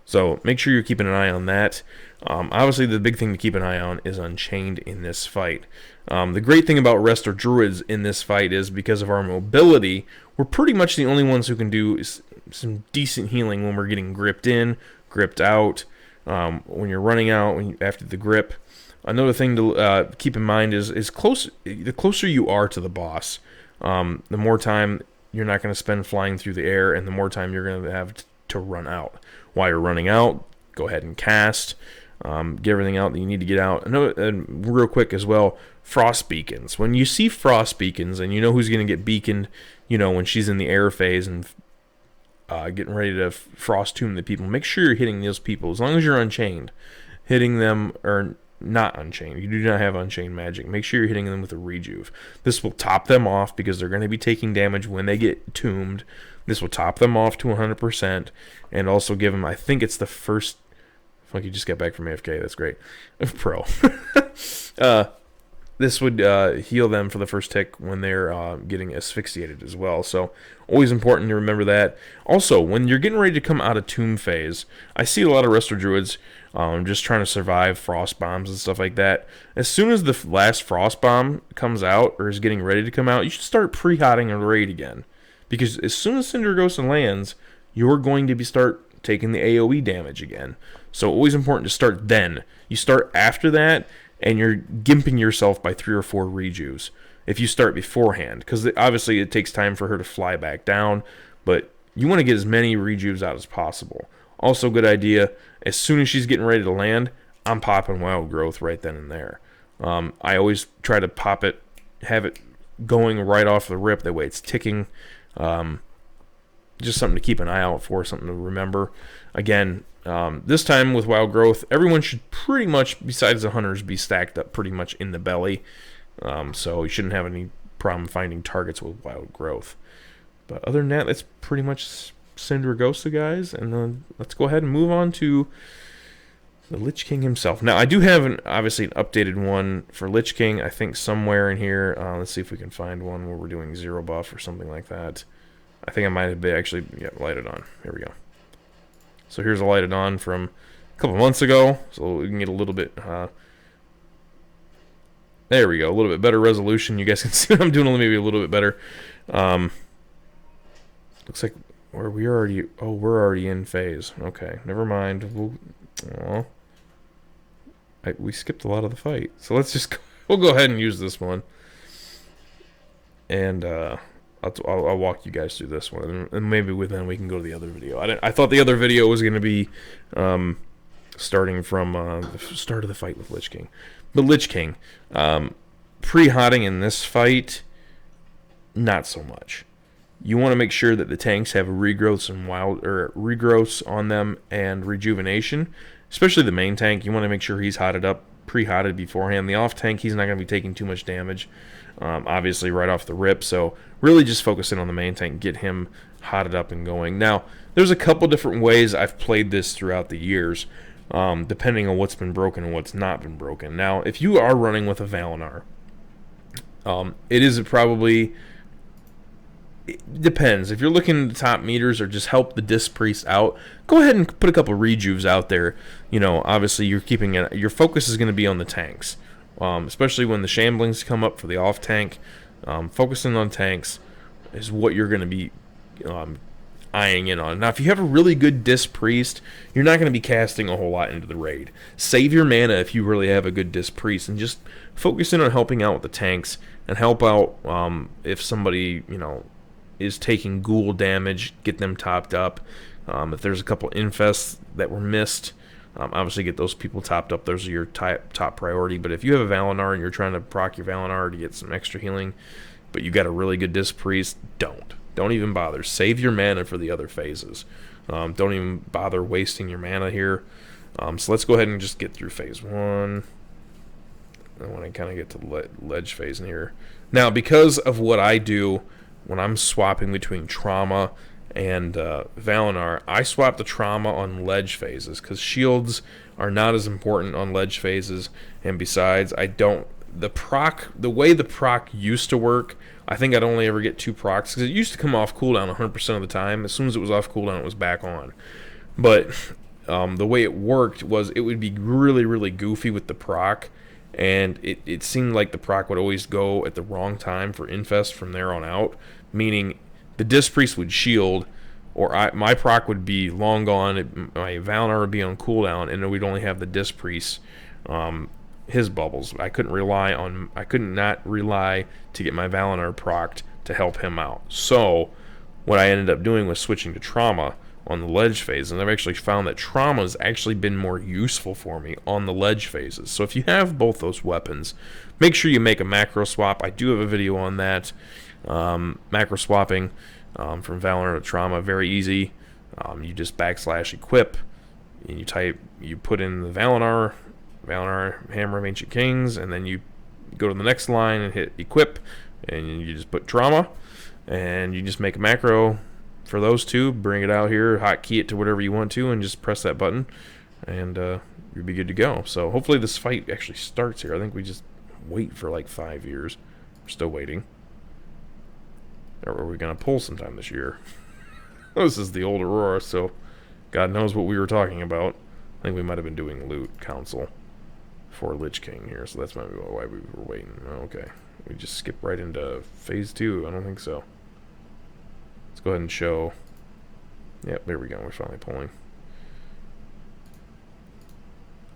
So make sure you're keeping an eye on that. Obviously, the big thing to keep an eye on is Unchained in this fight. The great thing about Resto Druids in this fight is because of our mobility, we're pretty much the only ones who can do some decent healing when we're getting gripped in, gripped out, when you're running out, after the grip. Another thing to keep in mind is the closer you are to the boss, the more time you're not going to spend flying through the air, and the more time you're going to have to run out. While you're running out, go ahead and cast, get everything out that you need to get out. And real quick as well, frost beacons. When you see frost beacons, and you know who's going to get beaconed, when she's in the air phase and getting ready to frost tomb the people, make sure you're hitting those people. As long as you're unchained, hitting them, or not unchained, you do not have unchained magic, make sure you're hitting them with a rejuve. This will top them off because they're going to be taking damage when they get tombed. This will top them off to 100% and also give them, I think it's the first, Funky just got back from AFK, that's great, pro. This would heal them for the first tick when they're getting asphyxiated as well. So always important to remember that. Also, when you're getting ready to come out of tomb phase, I see a lot of Resto Druids just trying to survive frost bombs and stuff like that. As soon as the last frost bomb comes out or is getting ready to come out, you should start pre-hotting a raid again. Because as soon as Cinder Ghost lands, you're going to start taking the AoE damage again. So always important to start then. You start after that, and you're gimping yourself by 3 or 4 rejuves if you start beforehand. Because obviously it takes time for her to fly back down, but you want to get as many rejuves out as possible. Also, good idea, as soon as she's getting ready to land, I'm popping Wild Growth right then and there. I always try to pop it, have it going right off the rip, that way it's ticking. Just something to keep an eye out for, something to remember. Again, this time with Wild Growth, everyone should pretty much, besides the hunters, be stacked up pretty much in the belly. So you shouldn't have any problem finding targets with Wild Growth. But other than that, that's pretty much Cinder Ghost, guys. And then let's go ahead and move on to the Lich King himself. Now, I do have obviously an updated one for Lich King, I think somewhere in here. Let's see if we can find one where we're doing 0 buff or something like that. I think I might have actually lighted on. Here we go. So here's a lighted on from a couple months ago. So we can get a little bit... there we go. A little bit better resolution. You guys can see what I'm doing maybe a little bit better. Looks like we're already in phase. Okay, never mind. We skipped a lot of the fight. So we'll go ahead and use this one. And I'll walk you guys through this one, and maybe then we can go to the other video. I thought the other video was going to be starting from the start of the fight with Lich King. But Lich King, pre-hotting in this fight, not so much. You want to make sure that the tanks have regrowths and regrowths on them and rejuvenation, especially the main tank. You want to make sure he's hotted up, pre-hotted beforehand. The off tank, he's not going to be taking too much damage, obviously right off the rip. So really just focus in on the main tank, get him hotted up and going. Now, there's a couple different ways I've played this throughout the years, depending on what's been broken and what's not been broken. Now, if you are running with a Valinor, It is probably... It depends. If you're looking to top meters or just help the Disc Priest out, go ahead and put a couple rejuves out there. You know, obviously you're keeping it, your focus is going to be on the tanks, especially when the shamblings come up for the off tank. Focusing on tanks is what you're going to be eyeing in on. Now, if you have a really good Disc Priest, you're not going to be casting a whole lot into the raid. Save your mana if you really have a good Disc Priest, and just focus in on helping out with the tanks and help out if somebody, you know, is taking ghoul damage, get them topped up. If there's a couple infests that were missed, obviously get those people topped up. Those are your top priority. But if you have a Valinor and you're trying to proc your Valinor to get some extra healing, but you got a really good Disc Priest, don't even bother. Save your mana for the other phases. Don't even bother wasting your mana here. So let's go ahead and just get through phase 1. I want to kind of get to the ledge phase in here. Now, because of what I do when I'm swapping between Trauma and Valinor, I swap the Trauma on ledge phases because shields are not as important on ledge phases. And besides, the way the proc used to work, I think I'd only ever get 2 procs because it used to come off cooldown 100% of the time. As soon as it was off cooldown, it was back on. But the way it worked was it would be really, really goofy with the proc, and it seemed like the proc would always go at the wrong time for infest from there on out, meaning the Disc Priest would shield, or my proc would be long gone, my Valinor would be on cooldown, and then we'd only have the Disc Priest, his bubbles. I couldn't not rely to get my Valinor procced to help him out. So what I ended up doing was switching to Trauma on the ledge phase, and I've actually found that Trauma's actually been more useful for me on the ledge phases. So if you have both those weapons, make sure you make a macro swap. I do have a video on that. Macro swapping from Valinor to Trauma, very easy. You just / equip, and you put in the Valinor Hammer of Ancient Kings, and then you go to the next line and hit equip, and you just put Trauma, and you just make a macro for those two, bring it out here, hotkey it to whatever you want to, and just press that button, and you'll be good to go. So hopefully this fight actually starts here. I think we just wait for like 5 years. We're still waiting. Or are we going to pull sometime this year? This is the old Aurora, so God knows what we were talking about. I think we might have been doing loot council for Lich King here, so that's maybe why we were waiting. Okay, we just skip right into phase 2. I don't think so. Let's go ahead and show. Yep, there we go. We're finally pulling.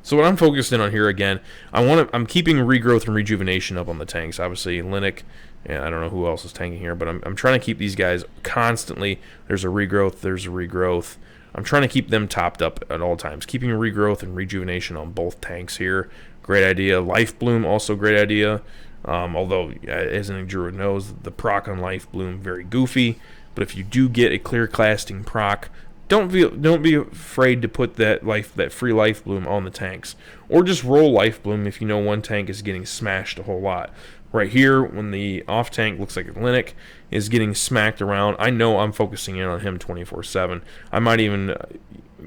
So what I'm focused in on here again, I'm keeping regrowth and rejuvenation up on the tanks. Obviously, Linux, and I don't know who else is tanking here, but I'm trying to keep these guys constantly. There's a regrowth. I'm trying to keep them topped up at all times. Keeping regrowth and rejuvenation on both tanks here, great idea. Life Bloom, also great idea. Although, as any druid knows, the proc on Life Bloom, very goofy. But if you do get a clear casting proc, don't be afraid to put that free Life Bloom on the tanks, or just roll Life Bloom if you know one tank is getting smashed a whole lot. Right here, when the off tank looks like Linux is getting smacked around, I know I'm focusing in on him 24/7. I might even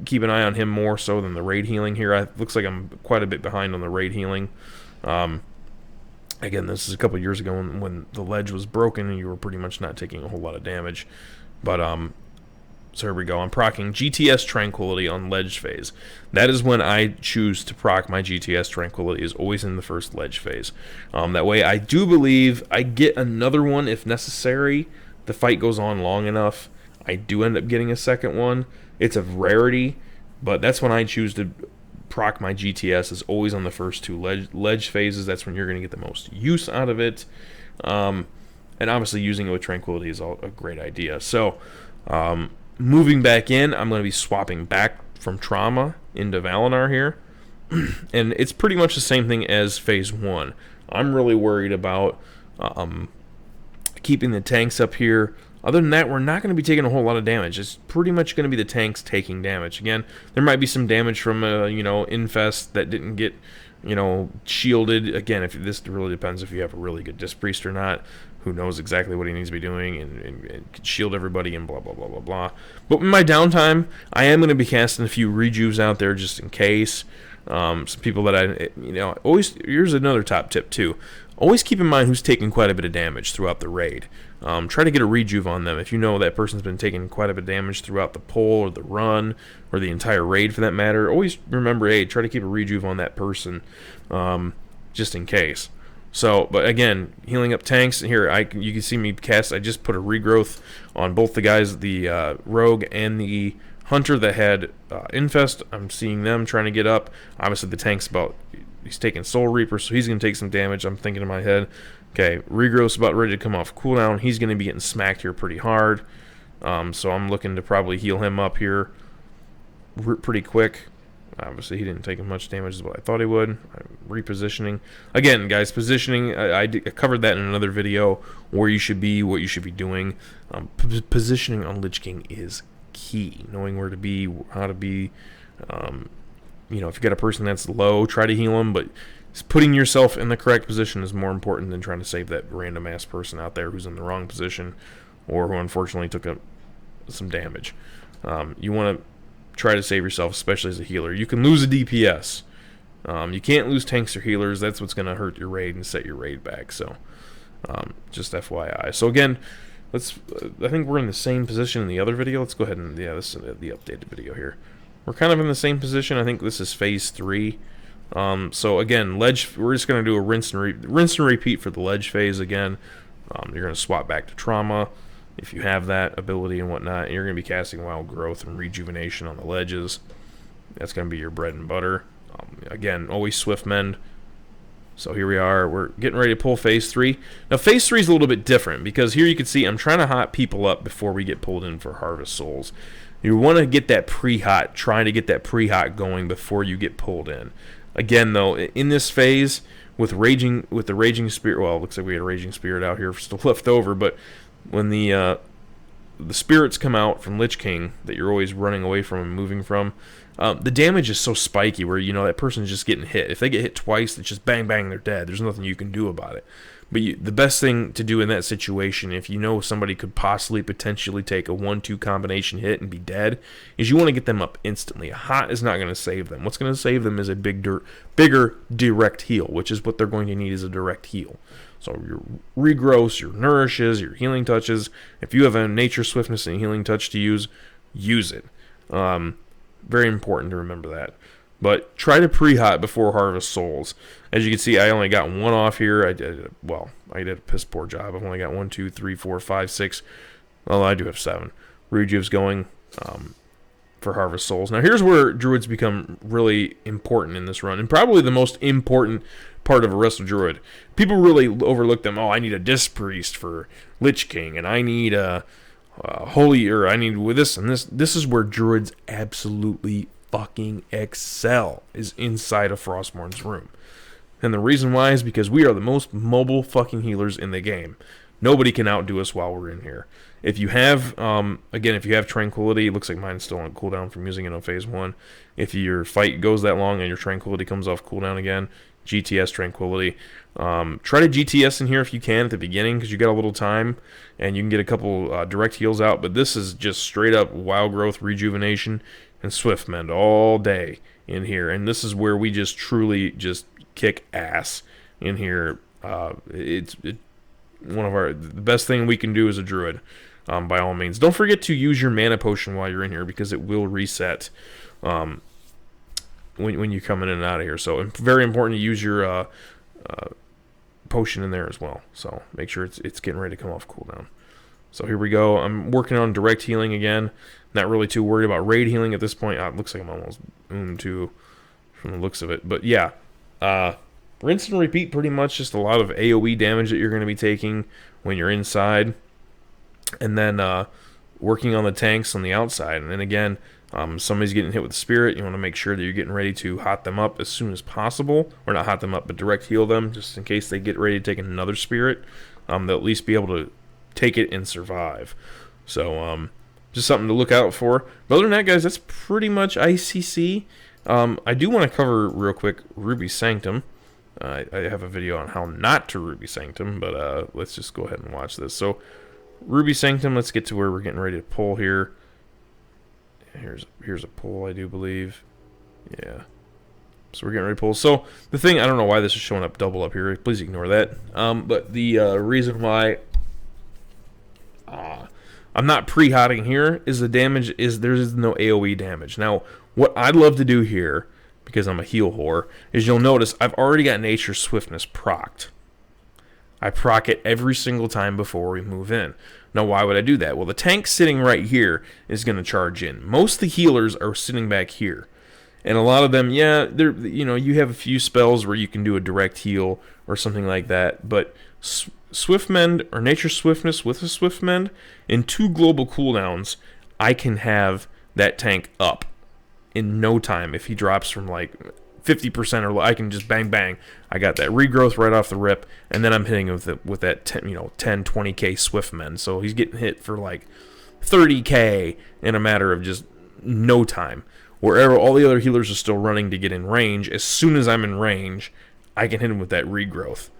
keep an eye on him more so than the raid healing here. It looks like I'm quite a bit behind on the raid healing. Again, this is a couple years ago when the ledge was broken and you were pretty much not taking a whole lot of damage. But so here we go. I'm proccing GTS Tranquility on ledge phase. That is when I choose to proc my GTS Tranquility, is always in the first ledge phase. That way I do believe I get another one if necessary. The fight goes on long enough. I do end up getting a second one. It's a rarity, but that's when I choose to proc my GTS, is always on the first 2 ledge phases. That's when you're going to get the most use out of it. And obviously using it with Tranquility is a great idea. So moving back in, I'm going to be swapping back from Trauma into Valinor here. And it's pretty much the same thing as phase 1. I'm really worried about keeping the tanks up here. Other than that, we're not going to be taking a whole lot of damage. It's pretty much going to be the tanks taking damage. Again, there might be some damage from infest that didn't get shielded. Again, if this really depends if you have a really good Disc Priest or not, who knows exactly what he needs to be doing and can shield everybody and blah blah blah blah blah. But in my downtime, I am going to be casting a few rejuves out there just in case. Some people that always, here's another top tip too. Always keep in mind who's taking quite a bit of damage throughout the raid. Try to get a rejuve on them. If you know that person's been taking quite a bit of damage throughout the pull or the run or the entire raid for that matter, always remember, hey, try to keep a rejuve on that person, just in case. So, but again, healing up tanks. Here, you can see me cast. I just put a regrowth on both the guys, the rogue and the hunter that had infest. I'm seeing them trying to get up. Obviously, the tank's he's taking Soul Reaper, so he's going to take some damage. I'm thinking in my head, okay, regrowth's about ready to come off cooldown. He's going to be getting smacked here pretty hard. So I'm looking to probably heal him up here pretty quick. Obviously, he didn't take as much damage as what I thought he would. Repositioning. Again, guys, positioning, I covered that in another video, where you should be, what you should be doing. Positioning on Lich King is key. Knowing where to be, how to be. If you got a person that's low, try to heal them, but putting yourself in the correct position is more important than trying to save that random-ass person out there who's in the wrong position or who unfortunately took some damage. You want to try to save yourself, especially as a healer. You can lose a DPS. You can't lose tanks or healers. That's what's going to hurt your raid and set your raid back. So, just FYI. So again, I think we're in the same position in the other video. Let's go ahead and, this is the updated video here. We're kind of in the same position. I think this is phase 3. So again, ledge. We're just going to do a rinse and repeat for the ledge phase again. You're going to swap back to trauma if you have that ability and whatnot. And you're going to be casting Wild Growth and Rejuvenation on the ledges. That's going to be your bread and butter. Again, always Swift Mend. So here we are. We're getting ready to pull phase 3. Now phase 3 is a little bit different because here you can see I'm trying to hot people up before we get pulled in for Harvest Souls. You want to get that pre-hot, trying to get that pre-hot going before you get pulled in. Again, though, in this phase with the Raging Spirit, well, it looks like we had a Raging Spirit out here still left over, but when the spirits come out from Lich King that you're always running away from and moving from, the damage is so spiky where that person's just getting hit. If they get hit twice, it's just bang bang, they're dead. There's nothing you can do about it. But the best thing to do in that situation, if you know somebody could potentially take a 1-2 combination hit and be dead, is you want to get them up instantly. A hot is not going to save them. What's going to save them is a bigger direct heal, which is what they're going to need, is a direct heal. So your regrowths, your nourishes, your healing touches. If you have a nature swiftness and healing touch to use it. Very important to remember that. But try to pre-hot before Harvest Souls. As you can see, I only got one off here. I did a piss poor job. I've only got 1, 2, 3, 4, 5, 6. Well, I do have 7 rejuves going for Harvest Souls. Now here's where druids become really important in this run, and probably the most important part of a Wrestle Druid. People really overlook them. Oh, I need a Disc Priest for Lich King, and I need a Holy, or I need with this and this. This is where druids absolutely fucking excel, is inside of Frostmourne's room. And the reason why is because we are the most mobile fucking healers in the game. Nobody can outdo us while we're in here. If you have, again, if you have Tranquility, it looks like mine's still on cooldown from using it on phase 1. If your fight goes that long and your Tranquility comes off cooldown again, GTS Tranquility. Try to GTS in here if you can at the beginning, because you got a little time and you can get a couple direct heals out. But this is just straight up Wild Growth, Rejuvenation, and Swift Mend all day in here. And this is where we just truly just kick ass in here. It's one of the best thing we can do as a druid, by all means. Don't forget to use your mana potion while you're in here, because it will reset when you're coming in and out of here. So very important to use your potion in there as well. So make sure it's getting ready to come off cooldown. So here we go. I'm working on direct healing again. Not really too worried about raid healing at this point. It looks like I'm almost too from the looks of it. But yeah, rinse and repeat pretty much. Just a lot of AoE damage that you're going to be taking when you're inside. And then working on the tanks on the outside. And then again, somebody's getting hit with the spirit. You want to make sure that you're getting ready to hot them up as soon as possible. Or not hot them up, but direct heal them, just in case they get ready to take another spirit. They'll at least be able to take it and survive. So just something to look out for. But other than that, guys, that's pretty much ICC. I do want to cover real quick Ruby Sanctum. I have a video on how not to Ruby Sanctum, but let's just go ahead and watch this. So Ruby Sanctum, let's get to where we're getting ready to pull here. Here's a pull, I do believe. Yeah. So we're getting ready to pull. So the thing, I don't know why this is showing up double up here. Please ignore that. But the reason why I'm not pre-hotting here is the damage is there is no AoE damage. Now, what I'd love to do here, because I'm a heal whore, is you'll notice I've already got Nature's Swiftness procced. I proc it every single time before we move in. Now, why would I do that? Well, the tank sitting right here is going to charge in. Most of the healers are sitting back here. And a lot of them, yeah, they're, you know, you have a few spells where you can do a direct heal or something like that. But Swift Mend or Nature's Swiftness with a Swift Mend, in 2 global cooldowns, I can have that tank up in no time. If he drops from like 50% or I can just bang bang. I got that regrowth right off the rip, and then I'm hitting him with that 10, 20k Swift Mend. So he's getting hit for like 30k in a matter of just no time. Wherever all the other healers are still running to get in range, as soon as I'm in range, I can hit him with that regrowth.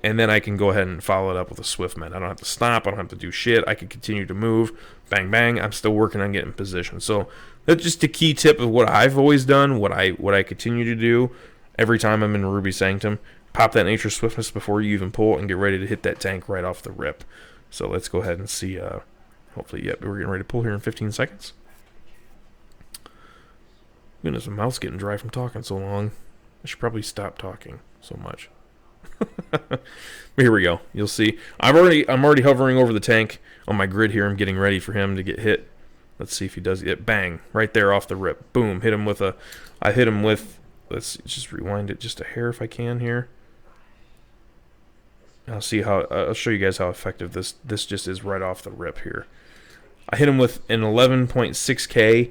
And then I can go ahead and follow it up with a Swift Mend. I don't have to stop. I don't have to do shit. I can continue to move. Bang, bang. I'm still working on getting position. So that's just a key tip of what I've always done, what I continue to do every time I'm in Ruby Sanctum. Pop that Nature's Swiftness before you even pull and get ready to hit that tank right off the rip. So let's go ahead and see. Hopefully, yep, we're getting ready to pull here in 15 seconds. Goodness, my mouth's getting dry from talking so long. I should probably stop talking so much. But here we go. You'll see. I'm already hovering over the tank on my grid here. I'm getting ready for him to get hit. Let's see if he does it. Bang! Right there off the rip. Boom! Hit him with a. I hit him with. Let's just rewind it just a hair if I can here. I'll see how. I'll show you guys how effective this just is right off the rip here. I hit him with an 11.6k,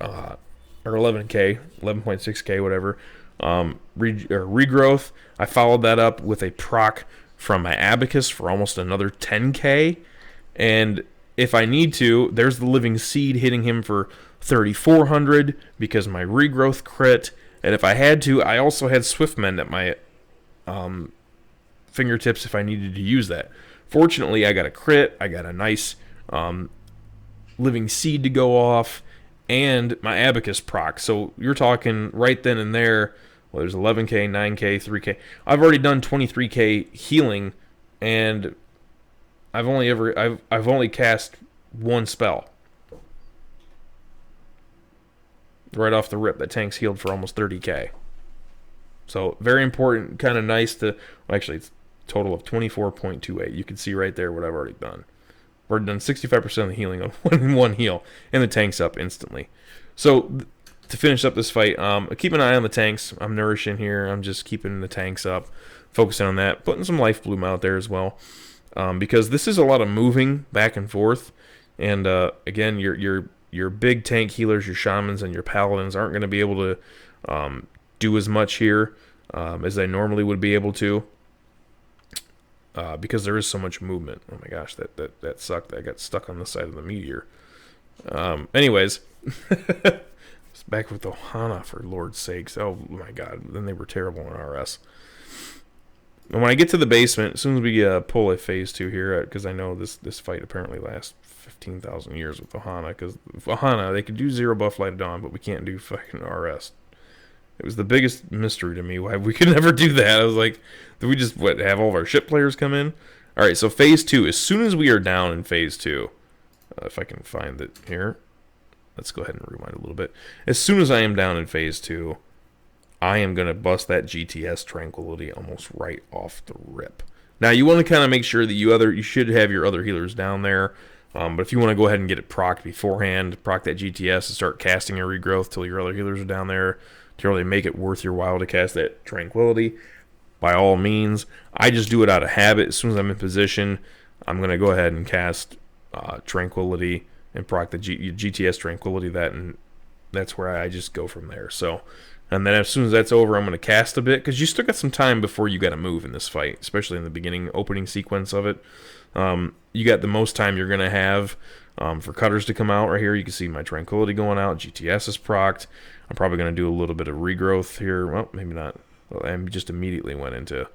or 11k, 11.6k, whatever. Regrowth. I followed that up with a proc from my Abacus for almost another 10k, and if I need to, there's the Living Seed hitting him for 3,400 because my regrowth crit, and if I had to, I also had Swift Mend at my fingertips if I needed to use that. Fortunately, I got a crit, I got a nice Living Seed to go off, and my Abacus proc. So you're talking right then and there. Well, there's 11k, 9k, 3k. I've already done 23k healing, and I've only cast one spell. Right off the rip, that tank's healed for almost 30k. So very important, kind of nice to. Well, actually, it's a total of 24.28. You can see right there what I've already done. I've already done 65% of the healing on one heal, and the tank's up instantly. So to finish up this fight, keep an eye on the tanks. I'm nourishing here. I'm just keeping the tanks up, focusing on that, putting some life bloom out there as well, because this is a lot of moving back and forth. And again, your big tank healers, your shamans, and your paladins aren't going to be able to do as much here as they normally would be able to, because there is so much movement. Oh my gosh, that sucked. I got stuck on the side of the meteor. Anyways. Back with Ohana, for Lord's sakes. Oh my god, then they were terrible in RS. And when I get to the basement, as soon as we pull a phase 2 here, because I know this fight apparently lasts 15,000 years with Ohana, because Ohana, they could do 0 buff Light of Dawn, but we can't do fucking RS. It was the biggest mystery to me why we could never do that. I was like, did we just, have all of our ship players come in? Alright, so phase 2, as soon as we are down in phase 2, if I can find it here. Let's go ahead and rewind a little bit. As soon as I am down in phase 2, I am going to bust that GTS Tranquility almost right off the rip. Now, you want to kind of make sure that you should have your other healers down there. But if you want to go ahead and get it procced beforehand, proc that GTS and start casting your regrowth till your other healers are down there to really make it worth your while to cast that Tranquility, by all means. I just do it out of habit. As soon as I'm in position, I'm going to go ahead and cast Tranquility and proc the GTS Tranquility and that's where I just go from there. So, and then as soon as that's over, I'm going to cast a bit, because you still got some time before you got to move in this fight, especially in the beginning, opening sequence of it. You got the most time you're going to have for cutters to come out right here. You can see my Tranquility going out. GTS is procced. I'm probably going to do a little bit of regrowth here. Well, maybe not. I just immediately went into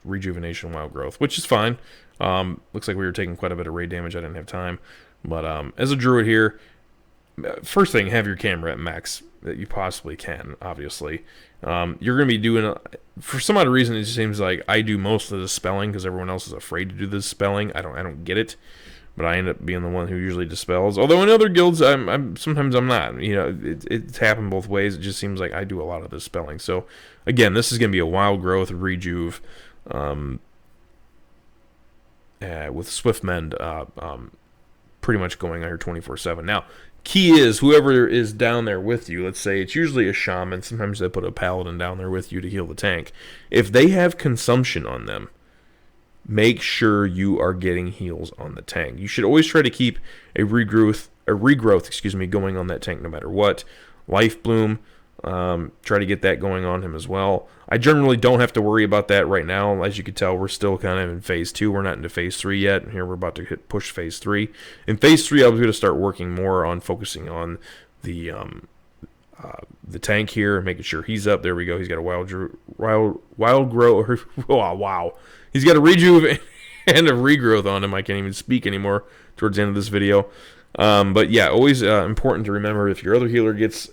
rejuvenation wild growth, which is fine. Looks like we were taking quite a bit of raid damage. I didn't have time, but as a druid here, first thing, have your camera at max that you possibly can, obviously. You're going to be doing, for some odd reason, it just seems like I do most of the spelling because everyone else is afraid to do the spelling. I don't get it, but I end up being the one who usually dispels. Although in other guilds, sometimes I'm not. You know, it's happened both ways. It just seems like I do a lot of the spelling. So, again, this is going to be a wild growth rejuve with Swift Mend pretty much going on here 24/7. Now, key is whoever is down there with you, let's say it's usually a shaman, sometimes they put a paladin down there with you to heal the tank. If they have consumption on them, make sure you are getting heals on the tank. You should always try to keep a regrowth, going on that tank no matter what. Life Bloom, try to get that going on him as well. I generally don't have to worry about that right now. As you can tell, we're still kind of in phase 2. We're not into phase 3 yet. And here we're about to push phase 3. In phase 3, I was going to start working more on focusing on the tank here, making sure he's up. There we go. He's got a wild grow. Wow. He's got a rejuve and a regrowth on him. I can't even speak anymore towards the end of this video. But yeah, always important to remember if your other healer gets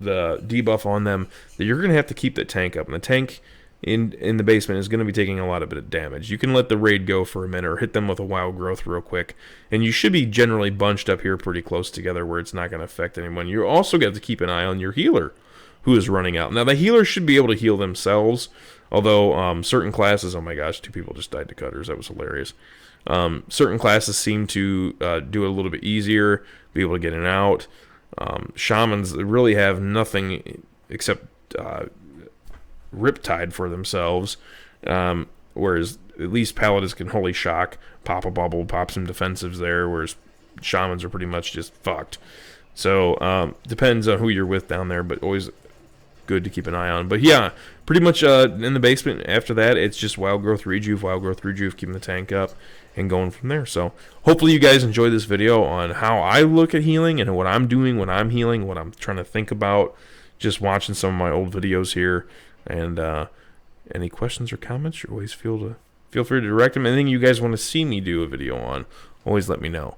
the debuff on them, that you're going to have to keep that tank up. And the tank in the basement is going to be taking a lot of bit of damage. You can let the raid go for a minute or hit them with a wild growth real quick. And you should be generally bunched up here pretty close together where it's not going to affect anyone. You also got to keep an eye on your healer who is running out. Now, the healer should be able to heal themselves, although certain classes, oh my gosh, 2 people just died to cutters. That was hilarious. Certain classes seem to do it a little bit easier, be able to get in and out. Shamans really have nothing except Riptide for themselves, whereas at least Paladins can Holy Shock, pop a bubble, pop some defensives there, whereas Shamans are pretty much just fucked. So depends on who you're with down there, but always good to keep an eye on. But yeah, pretty much in the basement after that, it's just Wild Growth Rejuve, keeping the tank up and going from there. So hopefully you guys enjoyed this video on how I look at healing and what I'm doing when I'm healing, what I'm trying to think about, just watching some of my old videos here. And any questions or comments, you always feel free to direct them. Anything you guys want to see me do a video on, always let me know.